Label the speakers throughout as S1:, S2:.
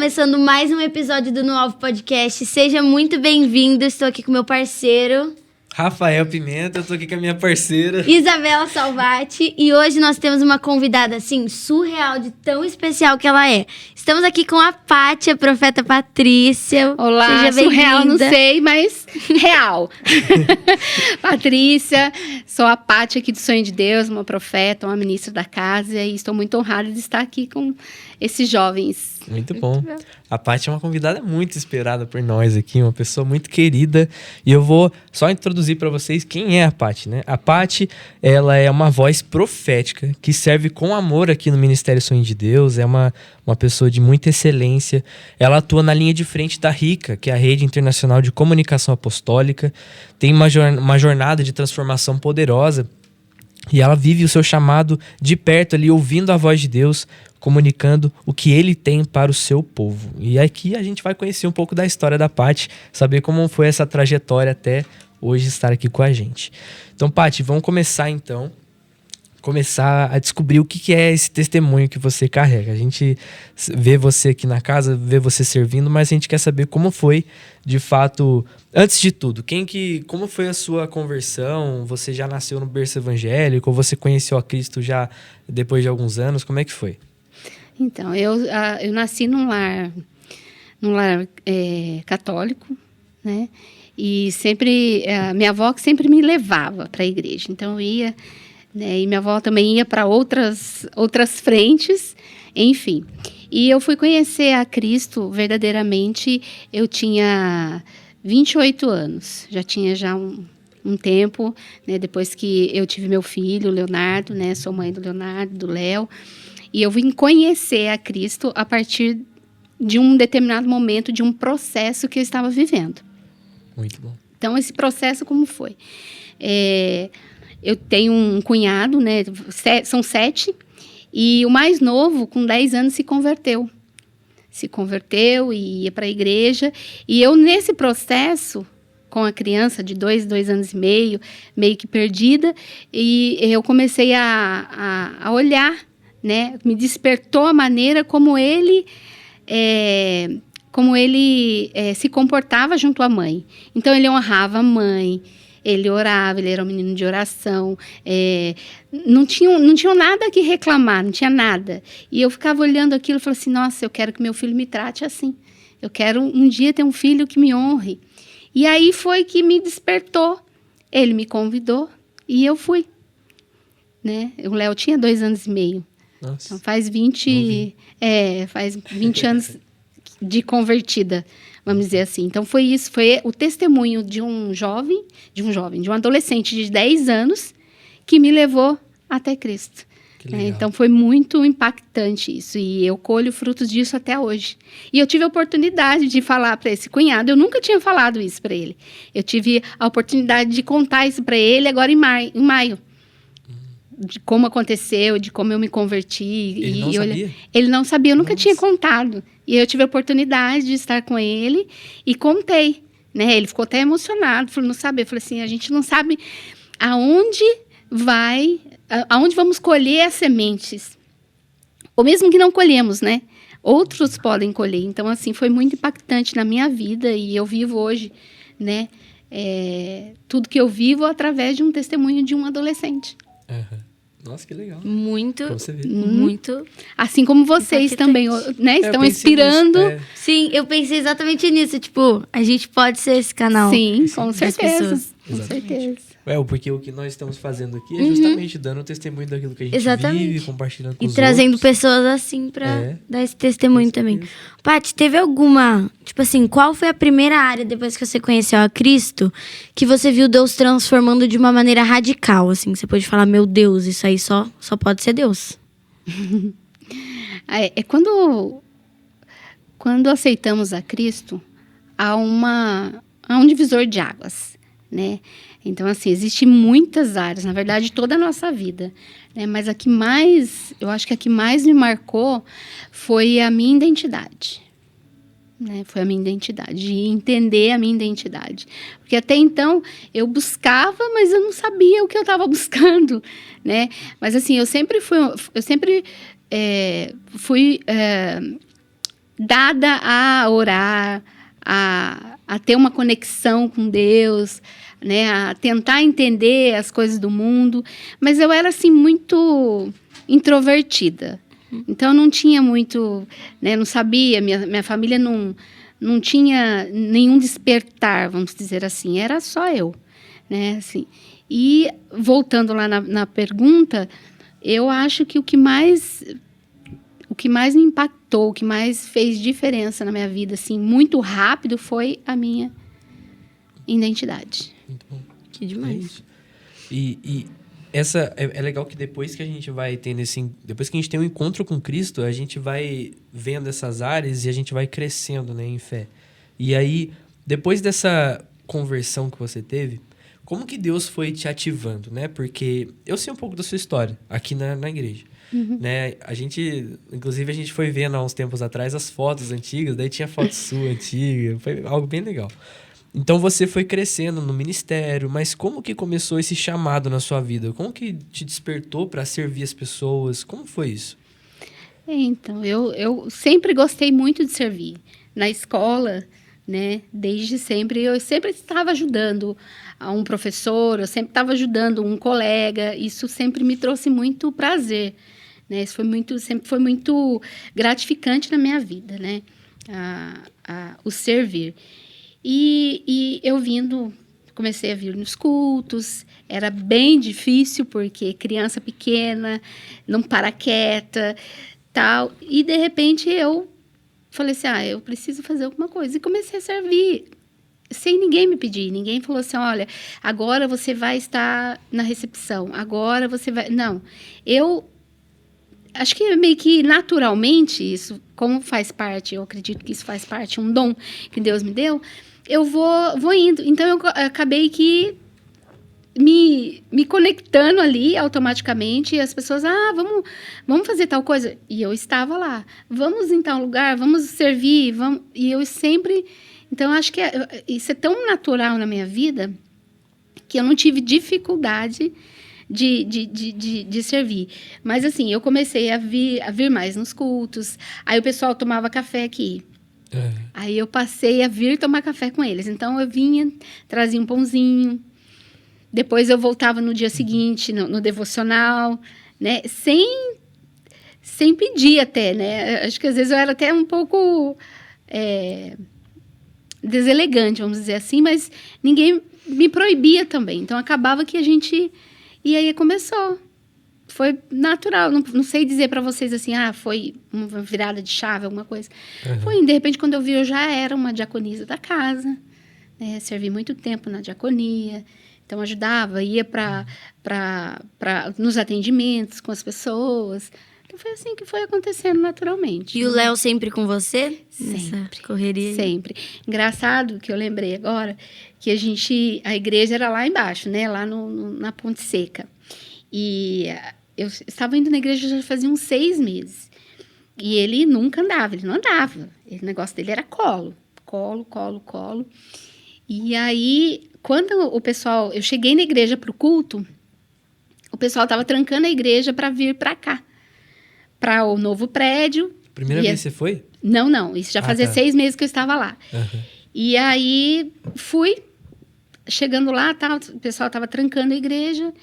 S1: começando mais um episódio do Novo Podcast. Seja muito bem-vindo. Estou aqui com meu parceiro
S2: Rafael Pimenta, eu tô aqui com a minha parceira
S1: Isabela Salvati. E hoje nós temos uma convidada, assim, surreal, de tão especial que ela é. Estamos aqui com a Paty, a profeta Patrícia.
S3: Olá,
S1: seja
S3: surreal, não
S1: bem-vinda.
S3: sei, mas real. Patrícia, sou a Paty aqui do Sonho de Deus, uma profeta, uma ministra da casa. E estou muito honrada de estar aqui com esses jovens.
S2: Muito bom. A Paty é uma convidada muito esperada por nós aqui, uma pessoa muito querida. E eu vou só introduzir para vocês quem é a Paty, né? A Paty, ela é uma voz profética que serve com amor aqui no Ministério Sonho de Deus. É uma pessoa de muita excelência. Ela atua na linha de frente da RICA, que é a Rede Internacional de Comunicação Apostólica. Tem uma jornada de transformação poderosa. E ela vive o seu chamado de perto ali, ouvindo a voz de Deus, comunicando o que ele tem para o seu povo. E aqui a gente vai conhecer um pouco da história da Paty, saber como foi essa trajetória até hoje estar aqui com a gente. Então, Paty, vamos começar a descobrir o que é esse testemunho que você carrega. A gente vê você aqui na casa, vê você servindo, mas a gente quer saber como foi, de fato, antes de tudo, como foi a sua conversão? Você já nasceu no berço evangélico? Ou você conheceu a Cristo já depois de alguns anos? Como é que foi?
S3: Então, eu nasci num lar católico, né? E sempre, minha avó que sempre me levava para a igreja. Então, eu ia, né? E minha avó também ia para outras frentes, enfim. E eu fui conhecer a Cristo verdadeiramente, eu tinha 28 anos. Já tinha um tempo, né? Depois que eu tive meu filho, o Leonardo, né? Sou mãe do Leonardo, do Léo. E eu vim conhecer a Cristo a partir de um determinado momento, de um processo que eu estava vivendo.
S2: Muito bom.
S3: Então, esse processo como foi? Eu tenho um cunhado, né? São 7. E o mais novo, com 10 anos, se converteu. Se converteu e ia para a igreja. E eu, nesse processo, com a criança de 2 anos e meio que perdida, e eu comecei a olhar, né? Me despertou a maneira como ele se comportava junto à mãe. Então, ele honrava a mãe, ele orava, ele era um menino de oração. Não tinha nada que reclamar, não tinha nada. E eu ficava olhando aquilo e falava assim, nossa, eu quero que meu filho me trate assim. Eu quero um dia ter um filho que me honre. E aí foi que me despertou. Ele me convidou e eu fui. Né? O Léo tinha 2 anos e meio.
S2: Nossa.
S3: Então faz 20 anos de convertida, vamos dizer assim. Então foi isso, foi o testemunho de um adolescente de 10 anos que me levou até Cristo. Então foi muito impactante isso e eu colho frutos disso até hoje. E eu tive a oportunidade de falar para esse cunhado, eu nunca tinha falado isso para ele. Eu tive a oportunidade de contar isso para ele agora em maio. De como aconteceu, de como eu me converti.
S2: Ele não sabia?
S3: Ele não sabia, eu nunca
S2: Nossa.
S3: tinha contado. E eu tive a oportunidade de estar com ele e contei, né? Ele ficou até emocionado, falou, não sabe? Eu falei assim, a gente não sabe aonde vamos colher as sementes. Ou mesmo que não colhemos, né? Outros podem colher. Então, assim, foi muito impactante na minha vida e eu vivo hoje, né? Tudo que eu vivo através de um testemunho de um adolescente.
S2: Uhum. Nossa, que legal.
S1: Muito,
S2: Pra você ver.
S1: muito.
S3: Assim como vocês também, né? Estão inspirando.
S1: Sim, eu pensei exatamente nisso. Tipo, a gente pode ser esse canal.
S3: Sim, com
S1: das
S3: certeza.
S1: pessoas.
S3: Com certeza.
S2: Porque o que nós estamos fazendo aqui é justamente dando testemunho daquilo que a gente vive, compartilhando com
S1: E
S2: os
S1: trazendo
S2: outros.
S1: pessoas assim pra dar esse testemunho
S2: Com
S1: também.
S2: certeza.
S1: Paty, teve alguma... Tipo assim, qual foi a primeira área, depois que você conheceu a Cristo, que você viu Deus transformando de uma maneira radical, assim? Você pode falar, meu Deus, isso aí só pode ser Deus.
S3: Quando aceitamos a Cristo, há um divisor de águas, né? Então, assim, existem muitas áreas, na verdade, toda a nossa vida, né? Mas eu acho que a que mais me marcou foi a minha identidade, né? Foi a minha identidade, de entender a minha identidade. Porque até então, eu buscava, mas eu não sabia o que eu estava buscando, né? Mas, assim, eu sempre fui dada a orar, a ter uma conexão com Deus, né, a tentar entender as coisas do mundo, mas eu era assim muito introvertida. Então não tinha muito, né, não sabia, minha família não tinha nenhum despertar, vamos dizer assim, era só eu, né, assim. E voltando lá na pergunta, eu acho que o que mais me impactou, o que mais fez diferença na minha vida, assim, muito rápido, foi a minha identidade.
S2: Muito bom.
S1: Que
S2: É
S1: demais.
S2: isso. E essa é legal que depois que a gente vai tendo depois que a gente tem um encontro com Cristo, a gente vai vendo essas áreas e a gente vai crescendo, né, em fé. E aí, depois dessa conversão que você teve, como que Deus foi te ativando, né? Porque eu sei um pouco da sua história aqui na igreja. Né? Inclusive, a gente foi vendo há uns tempos atrás as fotos antigas, daí tinha foto sua antiga, foi algo bem legal. Então, você foi crescendo no ministério, mas como que começou esse chamado na sua vida? Como que te despertou para servir as pessoas? Como foi isso?
S3: Então, eu sempre gostei muito de servir. Na escola, né, desde sempre, eu sempre estava ajudando a um professor, eu sempre estava ajudando um colega, isso sempre me trouxe muito prazer, né, isso sempre foi muito gratificante na minha vida, né, o servir. E eu comecei a vir nos cultos, era bem difícil, porque criança pequena, não para quieta, tal, e de repente eu falei assim, eu preciso fazer alguma coisa, e comecei a servir, sem ninguém me pedir, ninguém falou assim, olha, agora você vai estar na recepção, agora você vai, não, eu acho que meio que naturalmente, isso, como faz parte, eu acredito que isso faz parte, um dom que Deus me deu, eu vou indo. Então, eu acabei que me conectando ali automaticamente, e as pessoas, vamos fazer tal coisa. E eu estava lá. Vamos em tal lugar, vamos servir, vamos. E eu sempre... Então, eu acho que isso é tão natural na minha vida que eu não tive dificuldade de servir. Mas, assim, eu comecei a vir mais nos cultos. Aí o pessoal tomava café aqui. Aí eu passei a vir tomar café com eles. Então, eu vinha, trazia um pãozinho. Depois, eu voltava no dia seguinte, no devocional, né? Sem pedir até, né? Acho que, às vezes, eu era até um pouco deselegante, vamos dizer assim. Mas ninguém me proibia também. Então, acabava que a gente... E aí, começou. Foi natural, não sei dizer para vocês assim, foi uma virada de chave, alguma coisa. Foi, de repente, quando eu vi, eu já era uma diaconisa da casa, né? Servi muito tempo na diaconia, então ajudava, ia nos atendimentos com as pessoas. Então foi assim que foi acontecendo naturalmente.
S1: E o Léo sempre com você?
S3: Sempre.
S1: Nessa correria aí?
S3: Sempre. Engraçado que eu lembrei agora que a igreja era lá embaixo, né? Lá na Ponte Seca. E eu estava indo na igreja já fazia uns 6 meses. E ele nunca andava, ele não andava. O negócio dele era colo. E aí, quando eu cheguei na igreja para o culto, o pessoal estava trancando a igreja para vir para cá, para o novo prédio.
S2: Primeira vez você foi?
S3: Não. Isso já fazia 6 meses que eu estava lá.
S2: Uhum.
S3: E aí, fui. Chegando lá, o pessoal estava trancando a igreja.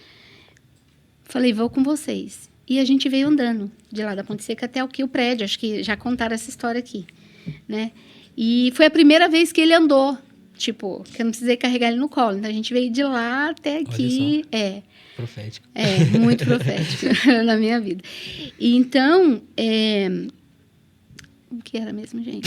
S3: Falei, vou com vocês. E a gente veio andando de lá da Ponte Seca até o prédio. Acho que já contaram essa história aqui, né? E foi a primeira vez que ele andou. Tipo, que eu não precisei carregar ele no colo. Então, a gente veio de lá até aqui.
S2: Profético.
S3: Muito profético na minha vida. E então, o que era mesmo, gente?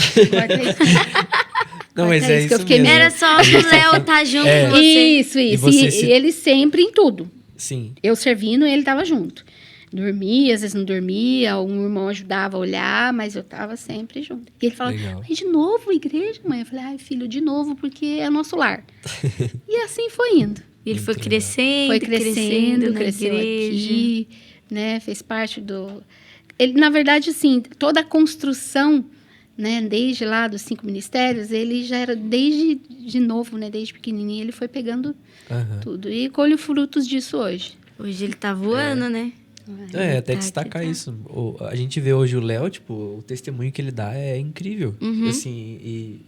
S2: Não, mas é isso mesmo.
S1: Era só o Léo estar junto com você.
S3: Isso. E ele sempre em tudo.
S2: Sim.
S3: Eu servindo, ele estava junto. Dormia, às vezes não dormia, um irmão ajudava a olhar, mas eu estava sempre junto. E ele falava, de novo igreja, mãe? Eu falei, filho, de novo, porque é nosso lar. E assim foi indo.
S1: E ele foi crescendo,
S3: cresceu aqui, né? Fez parte do... Ele, na verdade, assim, toda a construção, né? Desde lá dos 5 ministérios, ele já era de novo, né? Desde pequenininho, ele foi pegando tudo. E colhe frutos disso hoje.
S1: Hoje ele tá voando, né?
S2: Até
S1: Tá,
S2: destacar
S1: tá.
S2: isso. A gente vê hoje o Léo, tipo, o testemunho que ele dá é incrível.
S1: Uhum.
S2: Assim,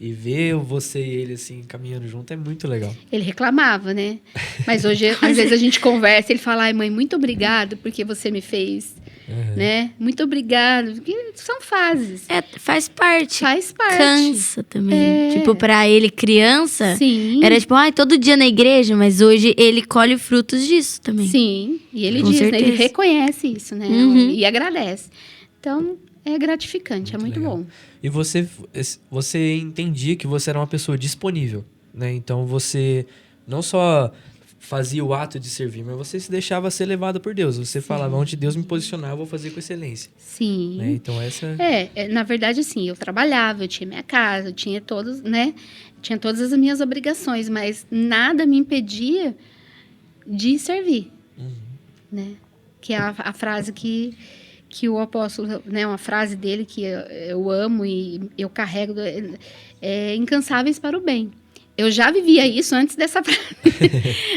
S2: e ver você e ele, assim, caminhando junto é muito legal.
S3: Ele reclamava, né? Mas hoje, às vezes, a gente conversa, ele fala, ai, mãe, muito obrigado porque você me fez, né? Muito obrigado. Porque são fases.
S1: Faz parte.
S3: Faz parte.
S1: Cansa também.
S3: É.
S1: Tipo, pra ele, criança,
S3: Sim.
S1: era tipo, todo dia na igreja, mas hoje ele colhe frutos disso também.
S3: Sim, e ele
S1: Com
S3: diz, né? Ele
S1: certeza.
S3: reconhece isso, né?
S1: Uhum.
S3: E agradece. Então, é gratificante, é muito
S2: legal.
S3: bom.
S2: E você entendia que você era uma pessoa disponível, né? Então você não só fazia o ato de servir, mas você se deixava ser levado por Deus. Você falava, onde Deus me posicionar, eu vou fazer com excelência.
S3: Sim.
S2: Né? Então essa...
S3: Na verdade, assim, eu trabalhava, eu tinha minha casa, eu tinha todos, né? Tinha todas as minhas obrigações, mas nada me impedia de servir, né? Que é a frase que o apóstolo, né? Uma frase dele que eu amo e eu carrego, é incansáveis para o bem. Eu já vivia isso antes dessa frase,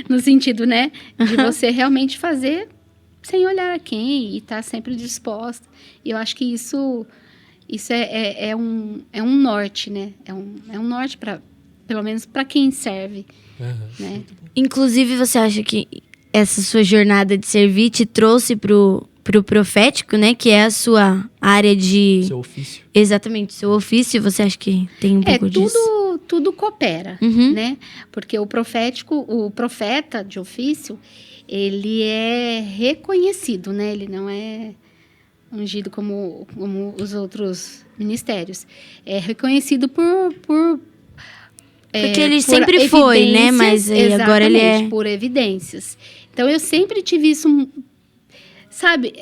S3: no sentido, né? De você realmente fazer sem olhar a quem e estar sempre disposta. E eu acho que isso é um norte, né? É um norte para, pelo menos para quem serve, né?
S1: Inclusive, você acha que essa sua jornada de servir te trouxe pro profético, né? Que é a sua área de...
S2: Seu ofício.
S1: Exatamente, seu ofício. Você acha que tem um pouco disso?
S3: Tudo coopera,
S1: Uhum.
S3: né? Porque o profeta de ofício, ele é reconhecido, né? Ele não é ungido como os outros ministérios. É reconhecido por
S1: Porque ele
S3: por
S1: sempre foi, né?
S3: evidências,
S1: Mas aí agora ele
S3: exatamente,
S1: é...
S3: por evidências. Então, eu sempre tive isso... Sabe,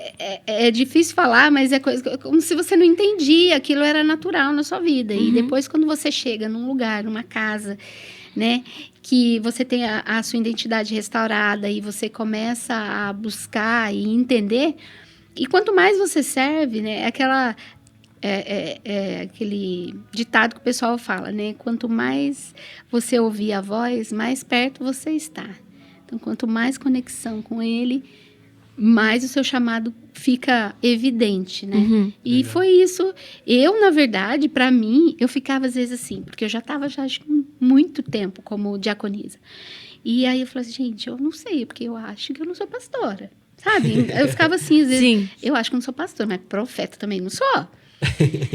S3: é difícil falar, mas é como se você não entendia, aquilo era natural na sua vida. E depois, quando você chega num lugar, numa casa, né, que você tem a sua identidade restaurada e você começa a buscar e entender, e quanto mais você serve, né, aquele ditado que o pessoal fala, né, quanto mais você ouvir a voz, mais perto você está. Então, quanto mais conexão com ele, mais o seu chamado fica evidente, né? E
S2: Legal.
S3: foi isso. Eu, na verdade, para mim, eu ficava às vezes assim, porque eu já estava acho, muito tempo como diaconisa. E aí eu falei assim, gente, eu não sei, porque eu acho que eu não sou pastora, sabe? Eu ficava assim, às vezes,
S1: Sim.
S3: eu acho que eu não sou pastora, mas profeta também não sou.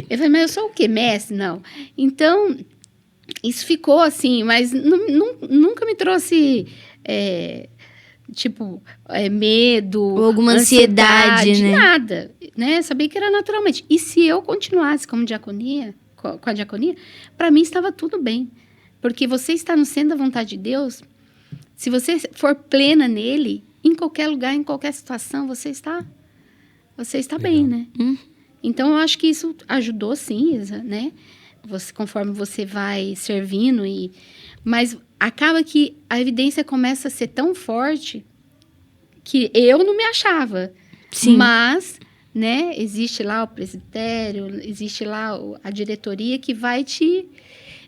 S3: Eu falei, mas eu sou o quê? Mestre? Não. Então, isso ficou assim, mas nunca me trouxe... medo,
S1: Ou alguma ansiedade, né?
S3: Nada, né? Sabia que era naturalmente. E se eu continuasse como diaconia, com a diaconia, para mim estava tudo bem. Porque você está no centro da vontade de Deus, se você for plena nele, em qualquer lugar, em qualquer situação, você está bem, né? Então, eu acho que isso ajudou, sim, né? Conforme você vai servindo, mas acaba que a evidência começa a ser tão forte que eu não me achava.
S1: Sim.
S3: Mas, né, existe lá o presbitério, existe lá a diretoria que vai te...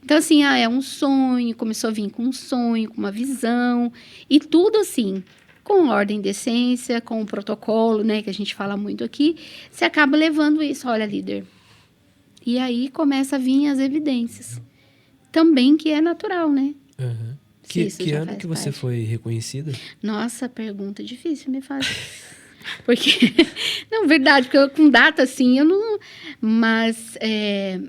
S3: Então, assim, é um sonho, começou a vir com um sonho, com uma visão, e tudo assim, com ordem de decência, com o protocolo, né, que a gente fala muito aqui, você acaba levando isso, olha, líder. E aí começa a vir as evidências. Também que é natural, né?
S2: Que ano que você foi reconhecida?
S3: Nossa, pergunta difícil me faz. Porque, não, verdade, porque com data assim, eu não... Mas,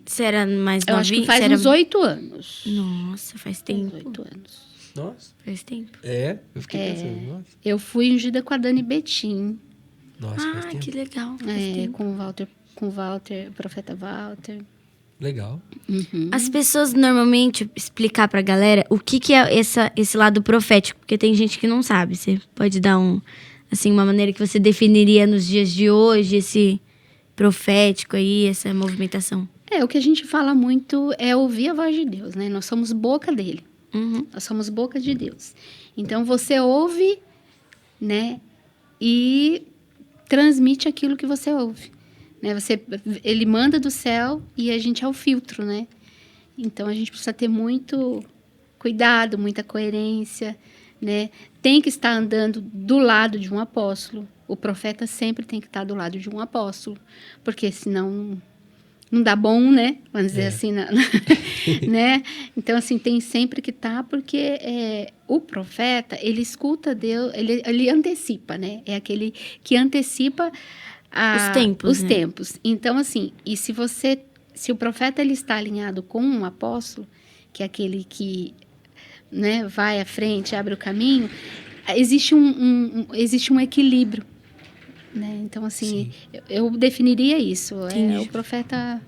S1: Você era mais
S3: eu
S1: novinha?
S3: acho que faz uns 8 anos.
S1: Nossa, faz tempo.
S3: 8 anos.
S2: Nossa.
S1: Faz tempo.
S2: Eu fiquei pensando, nossa.
S3: Eu fui ungida com a Dani Betim.
S2: Nossa, faz tempo.
S1: Que legal. Faz tempo.
S3: Com o Walter, o profeta Walter.
S2: Legal.
S1: As pessoas normalmente explicar pra galera o que é esse lado profético, porque tem gente que não sabe. Você pode dar uma maneira que você definiria nos dias de hoje esse profético aí, essa movimentação?
S3: O que a gente fala muito é ouvir a voz de Deus, né? Nós somos boca dele. Nós somos boca de Deus. Então, você ouve, né? E transmite aquilo que você ouve. Né? Ele manda do céu e a gente é o filtro, né? Então, a gente precisa ter muito cuidado, muita coerência, né? Tem que estar andando do lado de um apóstolo, o profeta sempre tem que estar do lado de um apóstolo, porque senão não dá bom, né? Vamos dizer assim, né? Então, assim, tem sempre que estar, porque o profeta, ele escuta Deus, ele antecipa, né? É aquele que antecipa os
S1: né?
S3: tempos. Então, assim, e se o profeta ele está alinhado com um apóstolo, que é aquele que, né, vai à frente, abre o caminho, existe um equilíbrio, né? Então, assim, eu definiria isso.
S1: Entendi.
S3: O profeta...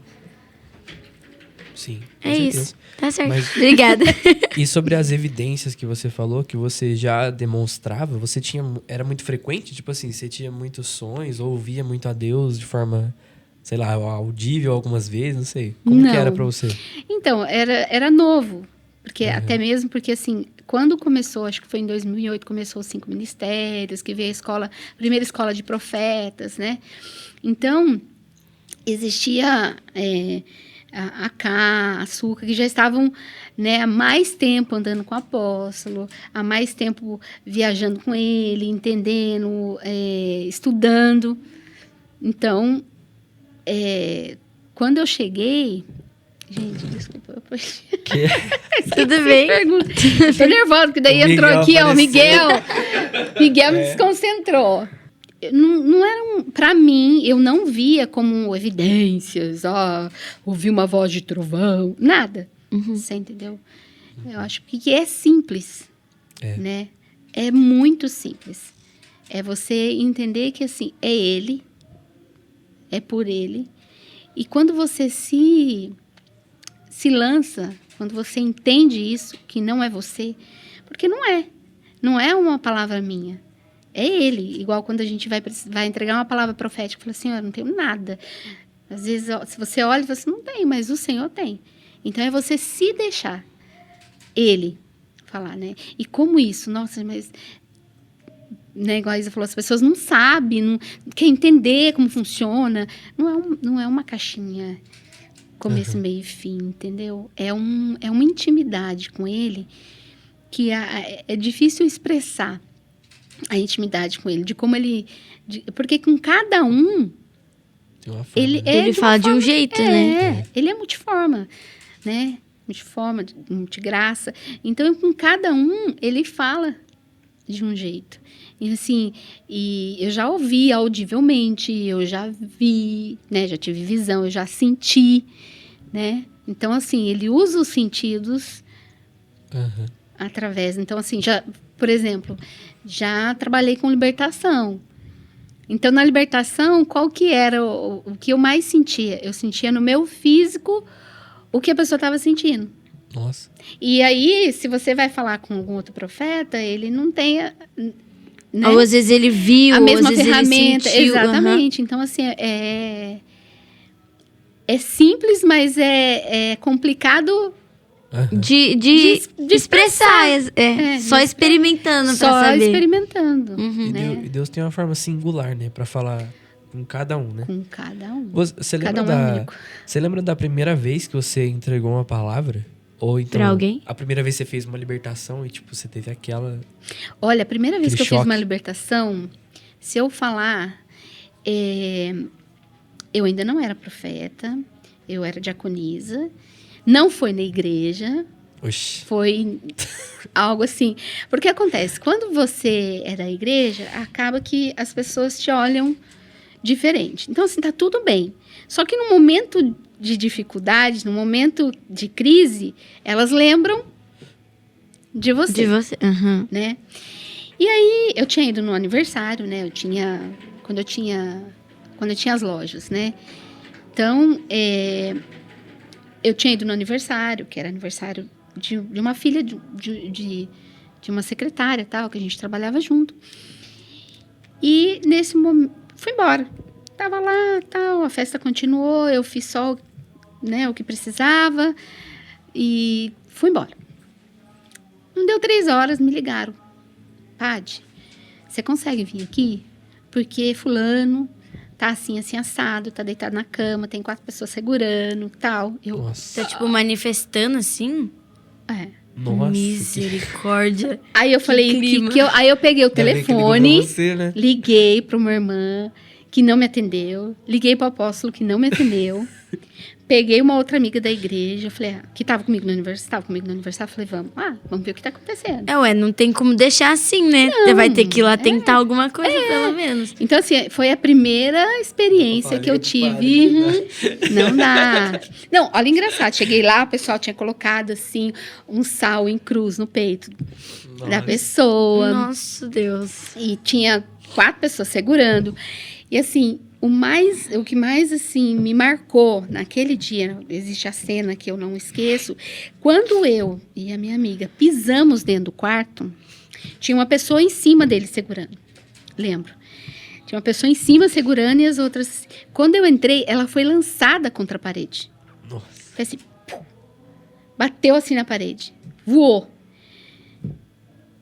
S2: Sim, com
S1: É
S2: certeza.
S1: isso. Tá certo.
S2: Mas-
S1: Obrigada.
S2: E sobre as evidências que você falou, que você já demonstrava, era muito frequente? Tipo assim, você tinha muitos sonhos, ou ouvia muito a Deus de forma, sei lá, audível algumas vezes, não sei. Como que era
S3: Não.
S2: pra você?
S3: Então, era novo. Porque, até mesmo porque, assim, quando começou, acho que foi em 2008, começou os 5 ministérios, que veio a primeira escola de profetas, né? Então, existia a Cá, a Suca, que já estavam, né, há mais tempo andando com o apóstolo, há mais tempo viajando com ele, entendendo, estudando. Então, quando eu cheguei... Gente, desculpa.
S2: Que...
S1: Tudo bem.
S3: Tô nervosa, porque daí
S2: O
S3: entrou
S2: Miguel
S3: aqui, ó, o
S2: apareceu.
S3: Miguel me desconcentrou. Não era pra mim, eu não via como evidências, ouvi uma voz de trovão, nada. Você entendeu? Eu acho que é simples, né? É muito simples. É você entender que, assim, é ele, é por ele. E quando você se lança, quando você entende isso, que não é você, porque não é uma palavra minha, é ele. Igual quando a gente vai entregar uma palavra profética, fala assim, eu não tenho nada. Às vezes, se você olha, você não tem, mas o Senhor tem. Então, é você se deixar ele falar, né? E como isso? Nossa, mas... Né, igual a Isa falou, as pessoas não sabem, não quer entender como funciona. Não é uma caixinha começo, meio e fim, entendeu? É uma intimidade com ele que é difícil expressar a intimidade com ele, de como ele... porque com cada um,
S2: Tem uma forma,
S3: ele
S2: né?
S1: Ele fala de um jeito, né?
S3: Ele é multiforma, né? Multiforma, multigraça. Então, com cada um, ele fala de um jeito. E assim, eu já ouvi audivelmente, eu já vi, né? Já tive visão, eu já senti, né? Então, assim, ele usa os sentidos através... Então, assim, por exemplo, já trabalhei com libertação. Então, na libertação, qual que era o que eu mais sentia? Eu sentia no meu físico o que a pessoa estava sentindo.
S2: Nossa.
S3: E aí, se você vai falar com algum outro profeta, ele não tem... né?
S1: Ou às vezes ele viu,
S3: A mesma
S1: às vezes
S3: ferramenta.
S1: ele sentiu.
S3: Exatamente. Então, assim, é simples, mas é complicado
S1: De expressar. Só experimentando
S3: só
S1: pra saber.
S3: experimentando.
S2: E
S3: Né?
S2: Deus tem uma forma singular, né? Pra falar com cada um, né?
S3: Com cada um.
S2: Você lembra,
S3: Cada um é único.
S2: você lembra da primeira vez que você entregou uma palavra? Ou então,
S1: Pra alguém?
S2: a primeira vez que você fez uma libertação e, tipo, você teve aquela...
S3: Olha, a primeira vez
S2: Aquele
S3: que eu fiz uma
S2: choque.
S3: libertação, se eu falar, eu ainda não era profeta, eu era diaconisa, não foi na igreja,
S2: Oxi.
S3: foi algo assim. Porque acontece, quando você é da igreja, acaba que as pessoas te olham diferente. Então, assim, tá tudo bem. Só que no momento de dificuldade, no momento de crise, elas lembram de você.
S1: De você. Aham.
S3: Né? E aí, eu tinha ido no aniversário, né? Quando eu tinha as lojas, né? Então, eu tinha ido no aniversário, que era aniversário de uma filha de uma secretária, tal, que a gente trabalhava junto. E, nesse momento, fui embora. Tava lá, tal, a festa continuou, eu fiz só, né, o que precisava e fui embora. Não deu 3 horas, me ligaram. Pade, você consegue vir aqui? Porque fulano tá assim, assim, assado, tá deitado na cama, tem 4 pessoas segurando, tal.
S2: Nossa.
S1: Tá, tipo, manifestando assim?
S2: Nossa.
S1: Misericórdia.
S3: Aí eu falei,
S1: clima.
S3: aí eu peguei o
S2: Ainda bem que ligou
S3: telefone,
S2: pra você, né?
S3: liguei para uma irmã que não me atendeu, liguei para o apóstolo que não me atendeu, peguei uma outra amiga da igreja, falei, que estava comigo no aniversário, falei, vamos ver o que está acontecendo.
S1: Não tem como deixar assim, né? Você vai ter que ir lá tentar alguma coisa, pelo menos.
S3: Então, assim, foi a primeira experiência que eu tive. Não dá. Não, olha, engraçado. Cheguei lá, o pessoal tinha colocado, assim, um sal em cruz no peito da pessoa.
S1: Nossa, Deus.
S3: E tinha 4 pessoas segurando. E, assim, o que mais, assim, me marcou naquele dia, existe a cena que eu não esqueço, quando eu e a minha amiga pisamos dentro do quarto, tinha uma pessoa em cima dele segurando. Lembro. Tinha uma pessoa em cima segurando e as outras... Quando eu entrei, ela foi lançada contra a parede.
S2: Nossa.
S3: Foi assim, pum, bateu assim na parede. Voou.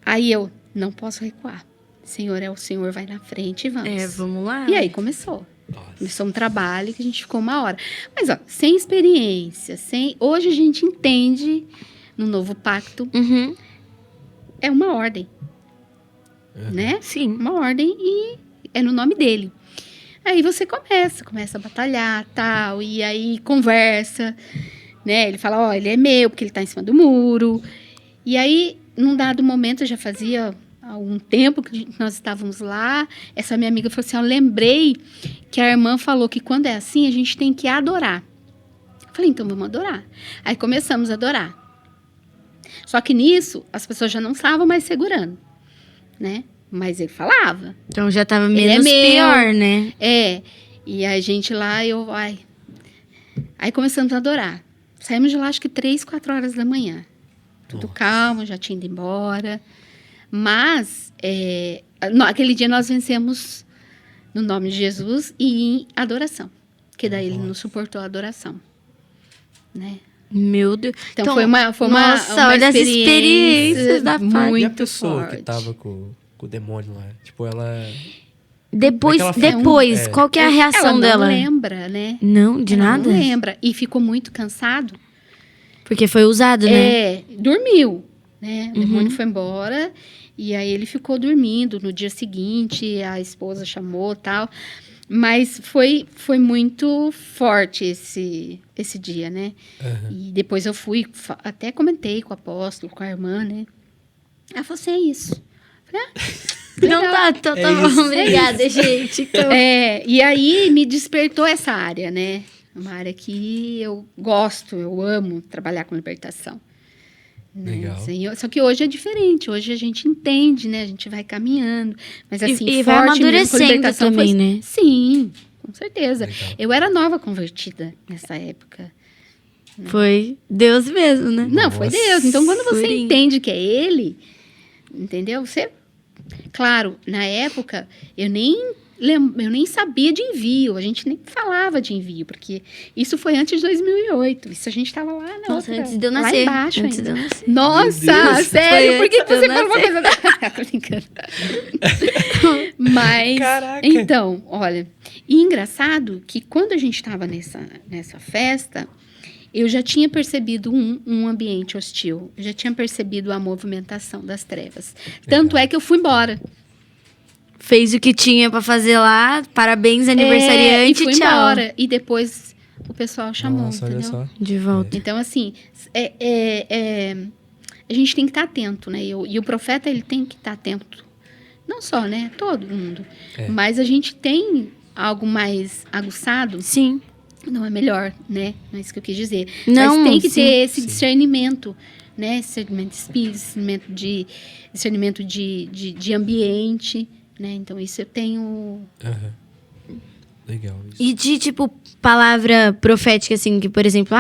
S3: Aí eu, não posso recuar. Senhor é o Senhor, vai na frente e vamos.
S1: Vamos lá.
S3: E aí começou.
S2: Nossa.
S3: Começou um trabalho que a gente ficou 1 hora. Mas, ó, sem experiência, hoje a gente entende, no novo pacto,
S1: Uhum.
S3: é uma ordem. Né?
S1: Sim.
S3: Uma ordem e é no nome dele. Aí você começa a batalhar, tal, e aí conversa, né? Ele fala, ele é meu, porque ele tá em cima do muro. E aí, num dado momento, já fazia algum tempo que nós estávamos lá, essa minha amiga falou assim, eu lembrei que a irmã falou que quando é assim, a gente tem que adorar. Eu falei, então vamos adorar. Aí começamos a adorar. Só que nisso, as pessoas já não estavam mais segurando, né? Mas ele falava.
S1: Então já tava
S3: Ele é
S1: menos
S3: meu.
S1: pior, né?
S3: E a gente lá, Aí começamos a adorar. Saímos de lá, acho que 3, 4 horas da manhã. Tudo calmo, já tinha ido embora. Mas, aquele dia nós vencemos no nome de Jesus e em adoração. Porque daí ele nos suportou a adoração. Né?
S1: Meu Deus.
S3: Então foi uma
S1: nossa, olha as experiências da
S3: muito
S2: E a pessoa
S3: forte.
S2: que tava com o demônio lá? Tipo, ela...
S1: Depois,
S2: Como é que ela
S1: depois qual que é a reação
S3: ela
S1: dela?
S3: não lembra, né?
S1: Não, de
S3: Ela
S1: nada?
S3: não lembra. E ficou muito cansado.
S1: Porque foi usado, né?
S3: Dormiu, né? O demônio foi embora e aí ele ficou dormindo. No dia seguinte, a esposa chamou e tal. Mas foi muito forte esse dia, né?
S2: Uhum.
S3: E depois eu fui, até comentei com o apóstolo, com a irmã, né? Ela falou assim, é isso. Eu falei,
S1: Não tá, então tá bom.
S2: isso.
S1: Obrigada, gente. Então...
S3: e aí me despertou essa área, né? Uma área que eu gosto, eu amo trabalhar com libertação. Né?
S2: Legal.
S3: Só que hoje é diferente, hoje a gente entende, né? A gente vai caminhando. Mas assim,
S1: E vai
S3: forte mesmo com
S1: amadurecendo
S3: libertação
S1: também,
S3: foi...
S1: né?
S3: Sim, com certeza.
S2: Legal.
S3: Eu era nova convertida nessa época.
S1: Foi Deus mesmo, né?
S3: Não, foi
S2: Nossa.
S3: Deus. Então, quando você
S1: Furinho.
S3: entende que é Ele, entendeu? Claro, na época, eu nem sabia de envio. A gente nem falava de envio, porque isso foi antes de 2008. Isso a gente estava lá na
S1: Nossa,
S3: outra,
S1: antes de eu
S3: lá
S1: nascer.
S3: embaixo
S1: Antes
S3: ainda.
S1: de eu nascer.
S3: Nossa,
S2: Meu Deus.
S3: sério?
S1: Foi
S3: Por que
S1: antes de eu
S3: você falou uma
S1: nascer.
S3: coisa... Tô brincando. Mas,
S2: Caraca.
S3: então, olha... E engraçado que quando a gente estava nessa festa... Eu já tinha percebido um ambiente hostil. Eu já tinha percebido a movimentação das trevas. Tanto é que eu fui embora.
S1: Fez o que tinha pra fazer lá. Parabéns, aniversariante.
S3: E fui
S1: tchau.
S3: embora. E depois o pessoal chamou,
S2: Nossa, olha
S3: entendeu?
S2: só.
S1: De volta.
S3: Então, assim, a gente tem que estar atento, né? E o profeta, ele tem que estar atento. Não só, né? Todo mundo. Mas a gente tem algo mais aguçado.
S1: Sim.
S3: Não é melhor, né? Não é isso que eu quis dizer.
S1: Não,
S3: Mas tem que
S1: sim.
S3: ter esse discernimento, né? Discernimento de espírito, discernimento de ambiente, né? Então, isso eu tenho...
S2: Aham. Legal. Isso.
S1: E de, tipo, palavra profética, assim, que, por exemplo,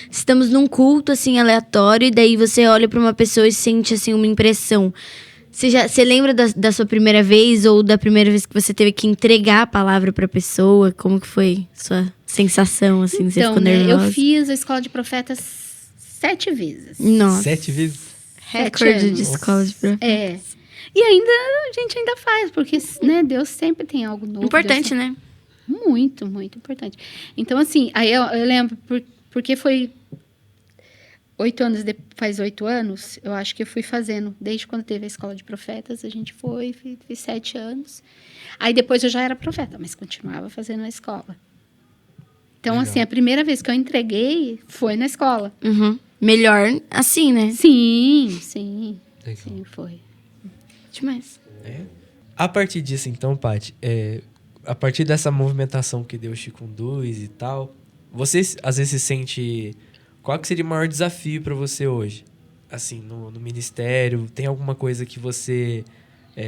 S1: estamos num culto, assim, aleatório, e daí você olha pra uma pessoa e sente, assim, uma impressão. Você lembra da sua primeira vez ou da primeira vez que você teve que entregar a palavra pra pessoa? Como que foi sua sensação, assim? Você
S3: Então,
S1: ficou
S3: né?
S1: nervosa?
S3: Eu fiz a escola de profetas 7 vezes.
S1: Nossa.
S2: 7 vezes?
S1: Recorde de
S3: anos.
S1: escola de profetas.
S3: E ainda, a gente ainda faz, porque, né? Deus sempre tem algo novo.
S1: Importante,
S3: Deus
S1: né?
S3: Muito, muito importante. Então, assim, aí eu lembro, porque foi... faz 8 anos, eu acho que eu fui fazendo. Desde quando teve a escola de profetas, a gente fiz 7 anos. Aí depois eu já era profeta, mas continuava fazendo na escola. Então,
S2: Legal.
S3: assim, a primeira vez que eu entreguei foi na escola.
S1: Uhum. Melhor assim, né?
S3: Sim,
S2: Legal.
S3: foi.
S1: Demais.
S2: A partir disso, então, Paty, a partir dessa movimentação que Deus te conduz e tal, você às vezes se sente... Qual que seria o maior desafio para você hoje? Assim, no ministério, tem alguma coisa que você...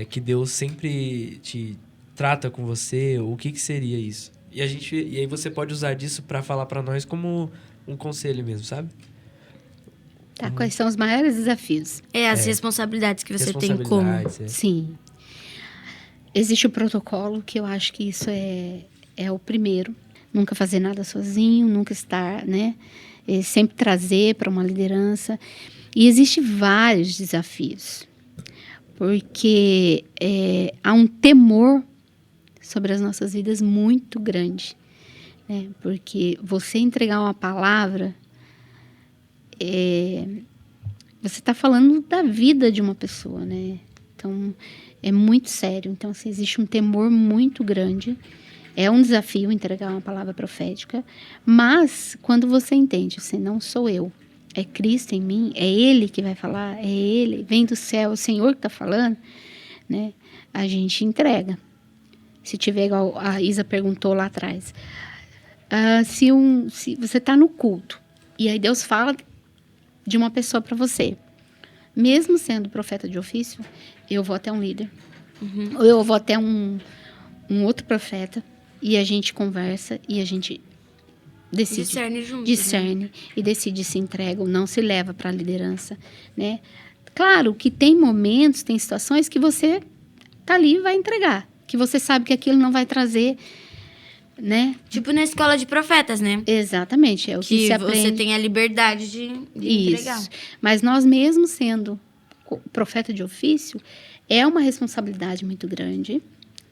S2: que Deus sempre te trata com você? O que seria isso? E aí você pode usar disso para falar para nós como um conselho mesmo, sabe?
S3: Tá, quais são os maiores desafios?
S1: As responsabilidades que você tem como.
S2: Responsabilidades,
S3: Sim. Existe o protocolo, que eu acho que isso é o primeiro. Nunca fazer nada sozinho, nunca estar, né? Sempre trazer para uma liderança. E existem vários desafios. Porque há um temor sobre as nossas vidas muito grande. Né? Porque você entregar uma palavra... você está falando da vida de uma pessoa, né? Então, é muito sério. Então, assim, existe um temor muito grande. É um desafio entregar uma palavra profética. Mas, quando você entende, assim, não sou eu, é Cristo em mim, é Ele que vai falar, é Ele, vem do céu, é o Senhor que está falando, né? A gente entrega. Se tiver, igual a Isa perguntou lá atrás, se você está no culto, e aí Deus fala de uma pessoa para você, mesmo sendo profeta de ofício, eu vou até um líder, ou eu vou até um outro profeta, e a gente conversa, e a gente decide,
S1: Discerne junto.
S3: discerne, e decide se entrega ou não, se leva para a liderança, né? Claro que tem momentos, tem situações que você tá ali e vai entregar, que você sabe que aquilo não vai trazer, né?
S1: Tipo na escola de profetas, né?
S3: Exatamente, é o que se aprende.
S1: Você tem a liberdade de entregar.
S3: Isso. Mas nós mesmo sendo profeta de ofício, é uma responsabilidade muito grande,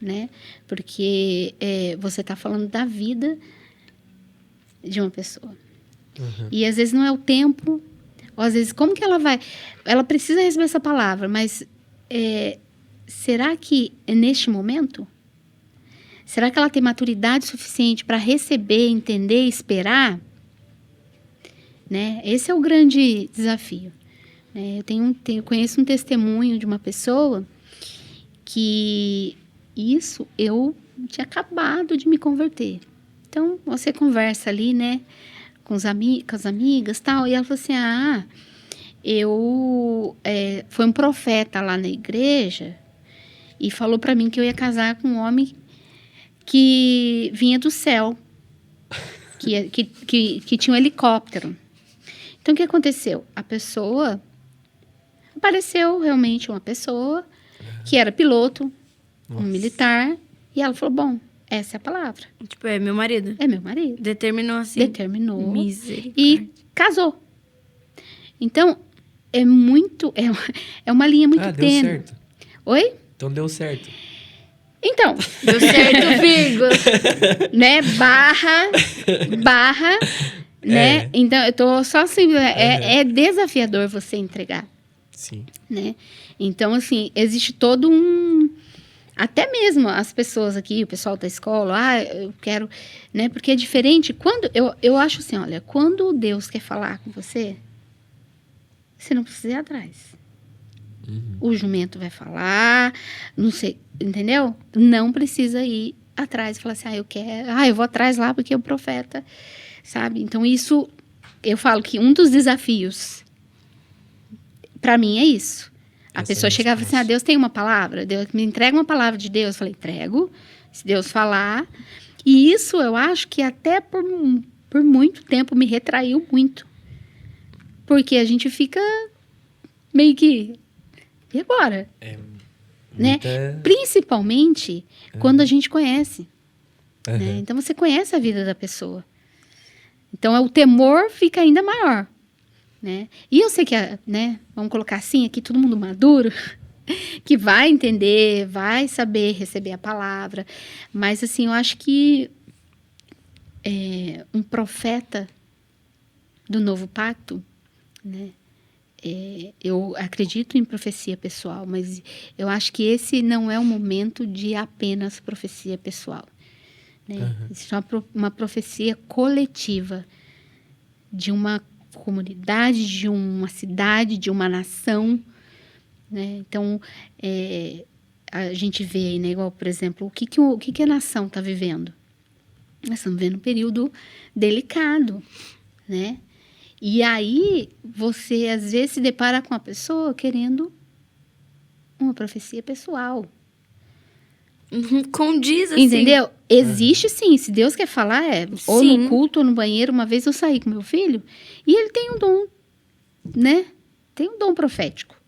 S3: né? Porque você está falando da vida de uma pessoa.
S2: Uhum.
S3: E às vezes não é o tempo, ou às vezes como que ela vai... Ela precisa receber essa palavra, mas será que é neste momento? Será que ela tem maturidade suficiente para receber, entender, esperar? Né? Esse é o grande desafio. Né? Eu conheço um testemunho de uma pessoa que eu tinha acabado de me converter. Então, você conversa ali, né, com as amigas e tal, e ela falou assim, foi um profeta lá na igreja e falou para mim que eu ia casar com um homem que vinha do céu, que tinha um helicóptero. Então, o que aconteceu? A pessoa... Apareceu realmente uma pessoa que era piloto, um militar, e ela falou, bom, essa é a palavra.
S1: Tipo, é meu marido.
S3: É meu marido.
S1: Determinou assim.
S3: Determinou.
S1: Misericórdia.
S3: E casou. Então, é uma linha muito
S2: Deu
S3: tênue.
S2: certo.
S3: Oi?
S2: Então deu certo.
S3: Então,
S1: Deu certo, Virgo.
S3: né? Barra, né? Então, eu tô só assim, é desafiador você entregar,
S2: Sim.
S3: né? Então, assim, existe todo até mesmo as pessoas aqui, o pessoal da escola, eu quero, né? Porque é diferente. Quando eu acho assim, olha, quando Deus quer falar com você, você não precisa ir atrás. O jumento vai falar, não sei, entendeu? Não precisa ir atrás e falar assim, eu vou atrás lá porque é o profeta, sabe? Então, isso, eu falo que um dos desafios, para mim, é isso. A pessoa chegava assim, Deus tem uma palavra? Deus me entrega uma palavra de Deus. Eu falei, entrego, se Deus falar. E isso, eu acho que até por muito tempo me retraiu muito. Porque a gente fica meio que... E agora? Né? Principalmente quando a gente conhece. Né? Então, você conhece a vida da pessoa. Então, o temor fica ainda maior. Né? E eu sei que, né, vamos colocar assim, aqui todo mundo maduro, que vai entender, vai saber receber a palavra. Mas, assim, eu acho que um profeta do novo pacto, né? Eu acredito em profecia pessoal, mas eu acho que esse não é o momento de apenas profecia pessoal, né? Existe uma profecia coletiva de uma comunidade, de uma cidade, de uma nação, né? Então, a gente vê aí, né, igual, por exemplo, o que a nação está vivendo? Nós estamos vivendo um período delicado, né? E aí, você, às vezes, se depara com a pessoa querendo uma profecia pessoal.
S1: Condiz, assim.
S3: Entendeu? Existe, sim. Se Deus quer falar, ou
S1: Sim.
S3: no culto, ou no banheiro. Uma vez eu saí com meu filho, e ele tem um dom, né? Tem um dom profético.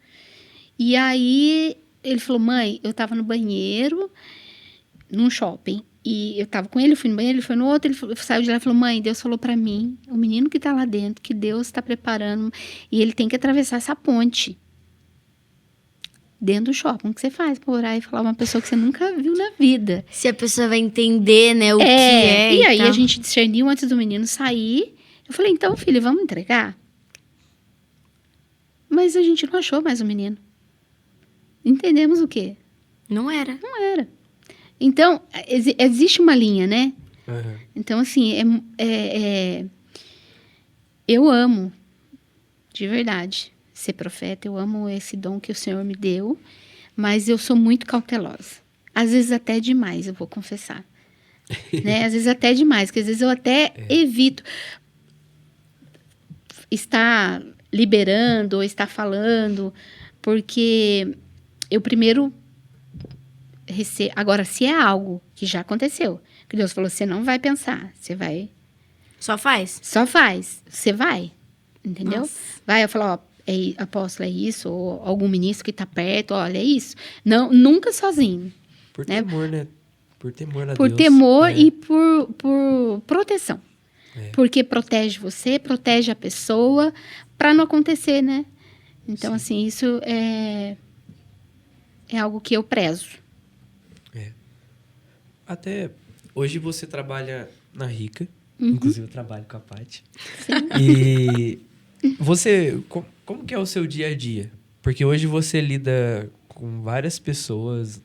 S3: E aí, ele falou, mãe, eu estava no banheiro, num shopping, e eu estava com ele, fui no banheiro, ele foi no outro, ele saiu de lá e falou, mãe, Deus falou para mim, o menino que está lá dentro, que Deus está preparando, e ele tem que atravessar essa ponte. Dentro do shopping. O que você faz pra orar e falar uma pessoa que você nunca viu na vida?
S1: Se a pessoa vai entender, né, o que é.
S3: E aí
S1: tal.
S3: a gente discerniu antes do menino sair. Eu falei, então, filho, vamos entregar? Mas a gente não achou mais o menino. Entendemos o quê?
S1: Não era.
S3: Não era. Então, existe uma linha, né?
S2: Uhum.
S3: Então, assim, eu amo, de verdade, ser profeta. Eu amo esse dom que o Senhor me deu, mas eu sou muito cautelosa. Às vezes até demais, eu vou confessar. Né? Às vezes até demais, porque às vezes eu até evito estar liberando ou estar falando, porque eu primeiro recebo. Agora, se é algo que já aconteceu, que Deus falou, você não vai pensar, você vai...
S1: Só faz.
S3: Só faz, você vai, entendeu?
S1: Nossa.
S3: Vai, eu falo, ó, apóstolo, é isso, ou algum ministro que está perto, olha, é isso. Não, nunca sozinho.
S2: Por
S3: né?
S2: temor, né? Por temor a
S3: Por
S2: Deus.
S3: temor e por proteção.
S2: É.
S3: Porque protege você, protege a pessoa, para não acontecer, né? Então,
S2: Sim.
S3: assim, isso é algo que eu prezo.
S2: Até hoje você trabalha na Rica,
S3: Uhum.
S2: inclusive eu trabalho com a Paty.
S3: Sim.
S2: E você, como que é o seu dia a dia? Porque hoje você lida com várias pessoas,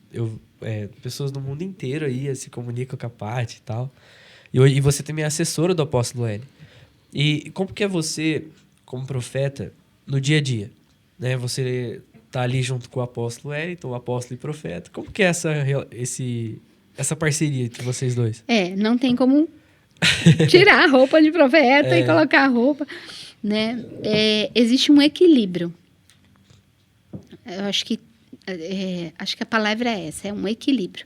S2: pessoas do mundo inteiro aí se comunicam com a Paty e tal. E você também é assessora do apóstolo L. E como que é você, como profeta, no dia a dia? Né? Você tá ali junto com o apóstolo L, então o apóstolo e profeta. Como que é essa parceria entre vocês dois?
S3: Não tem como tirar a roupa de profeta e colocar a roupa, né? Existe um equilíbrio. Eu acho que a palavra é essa, é um equilíbrio.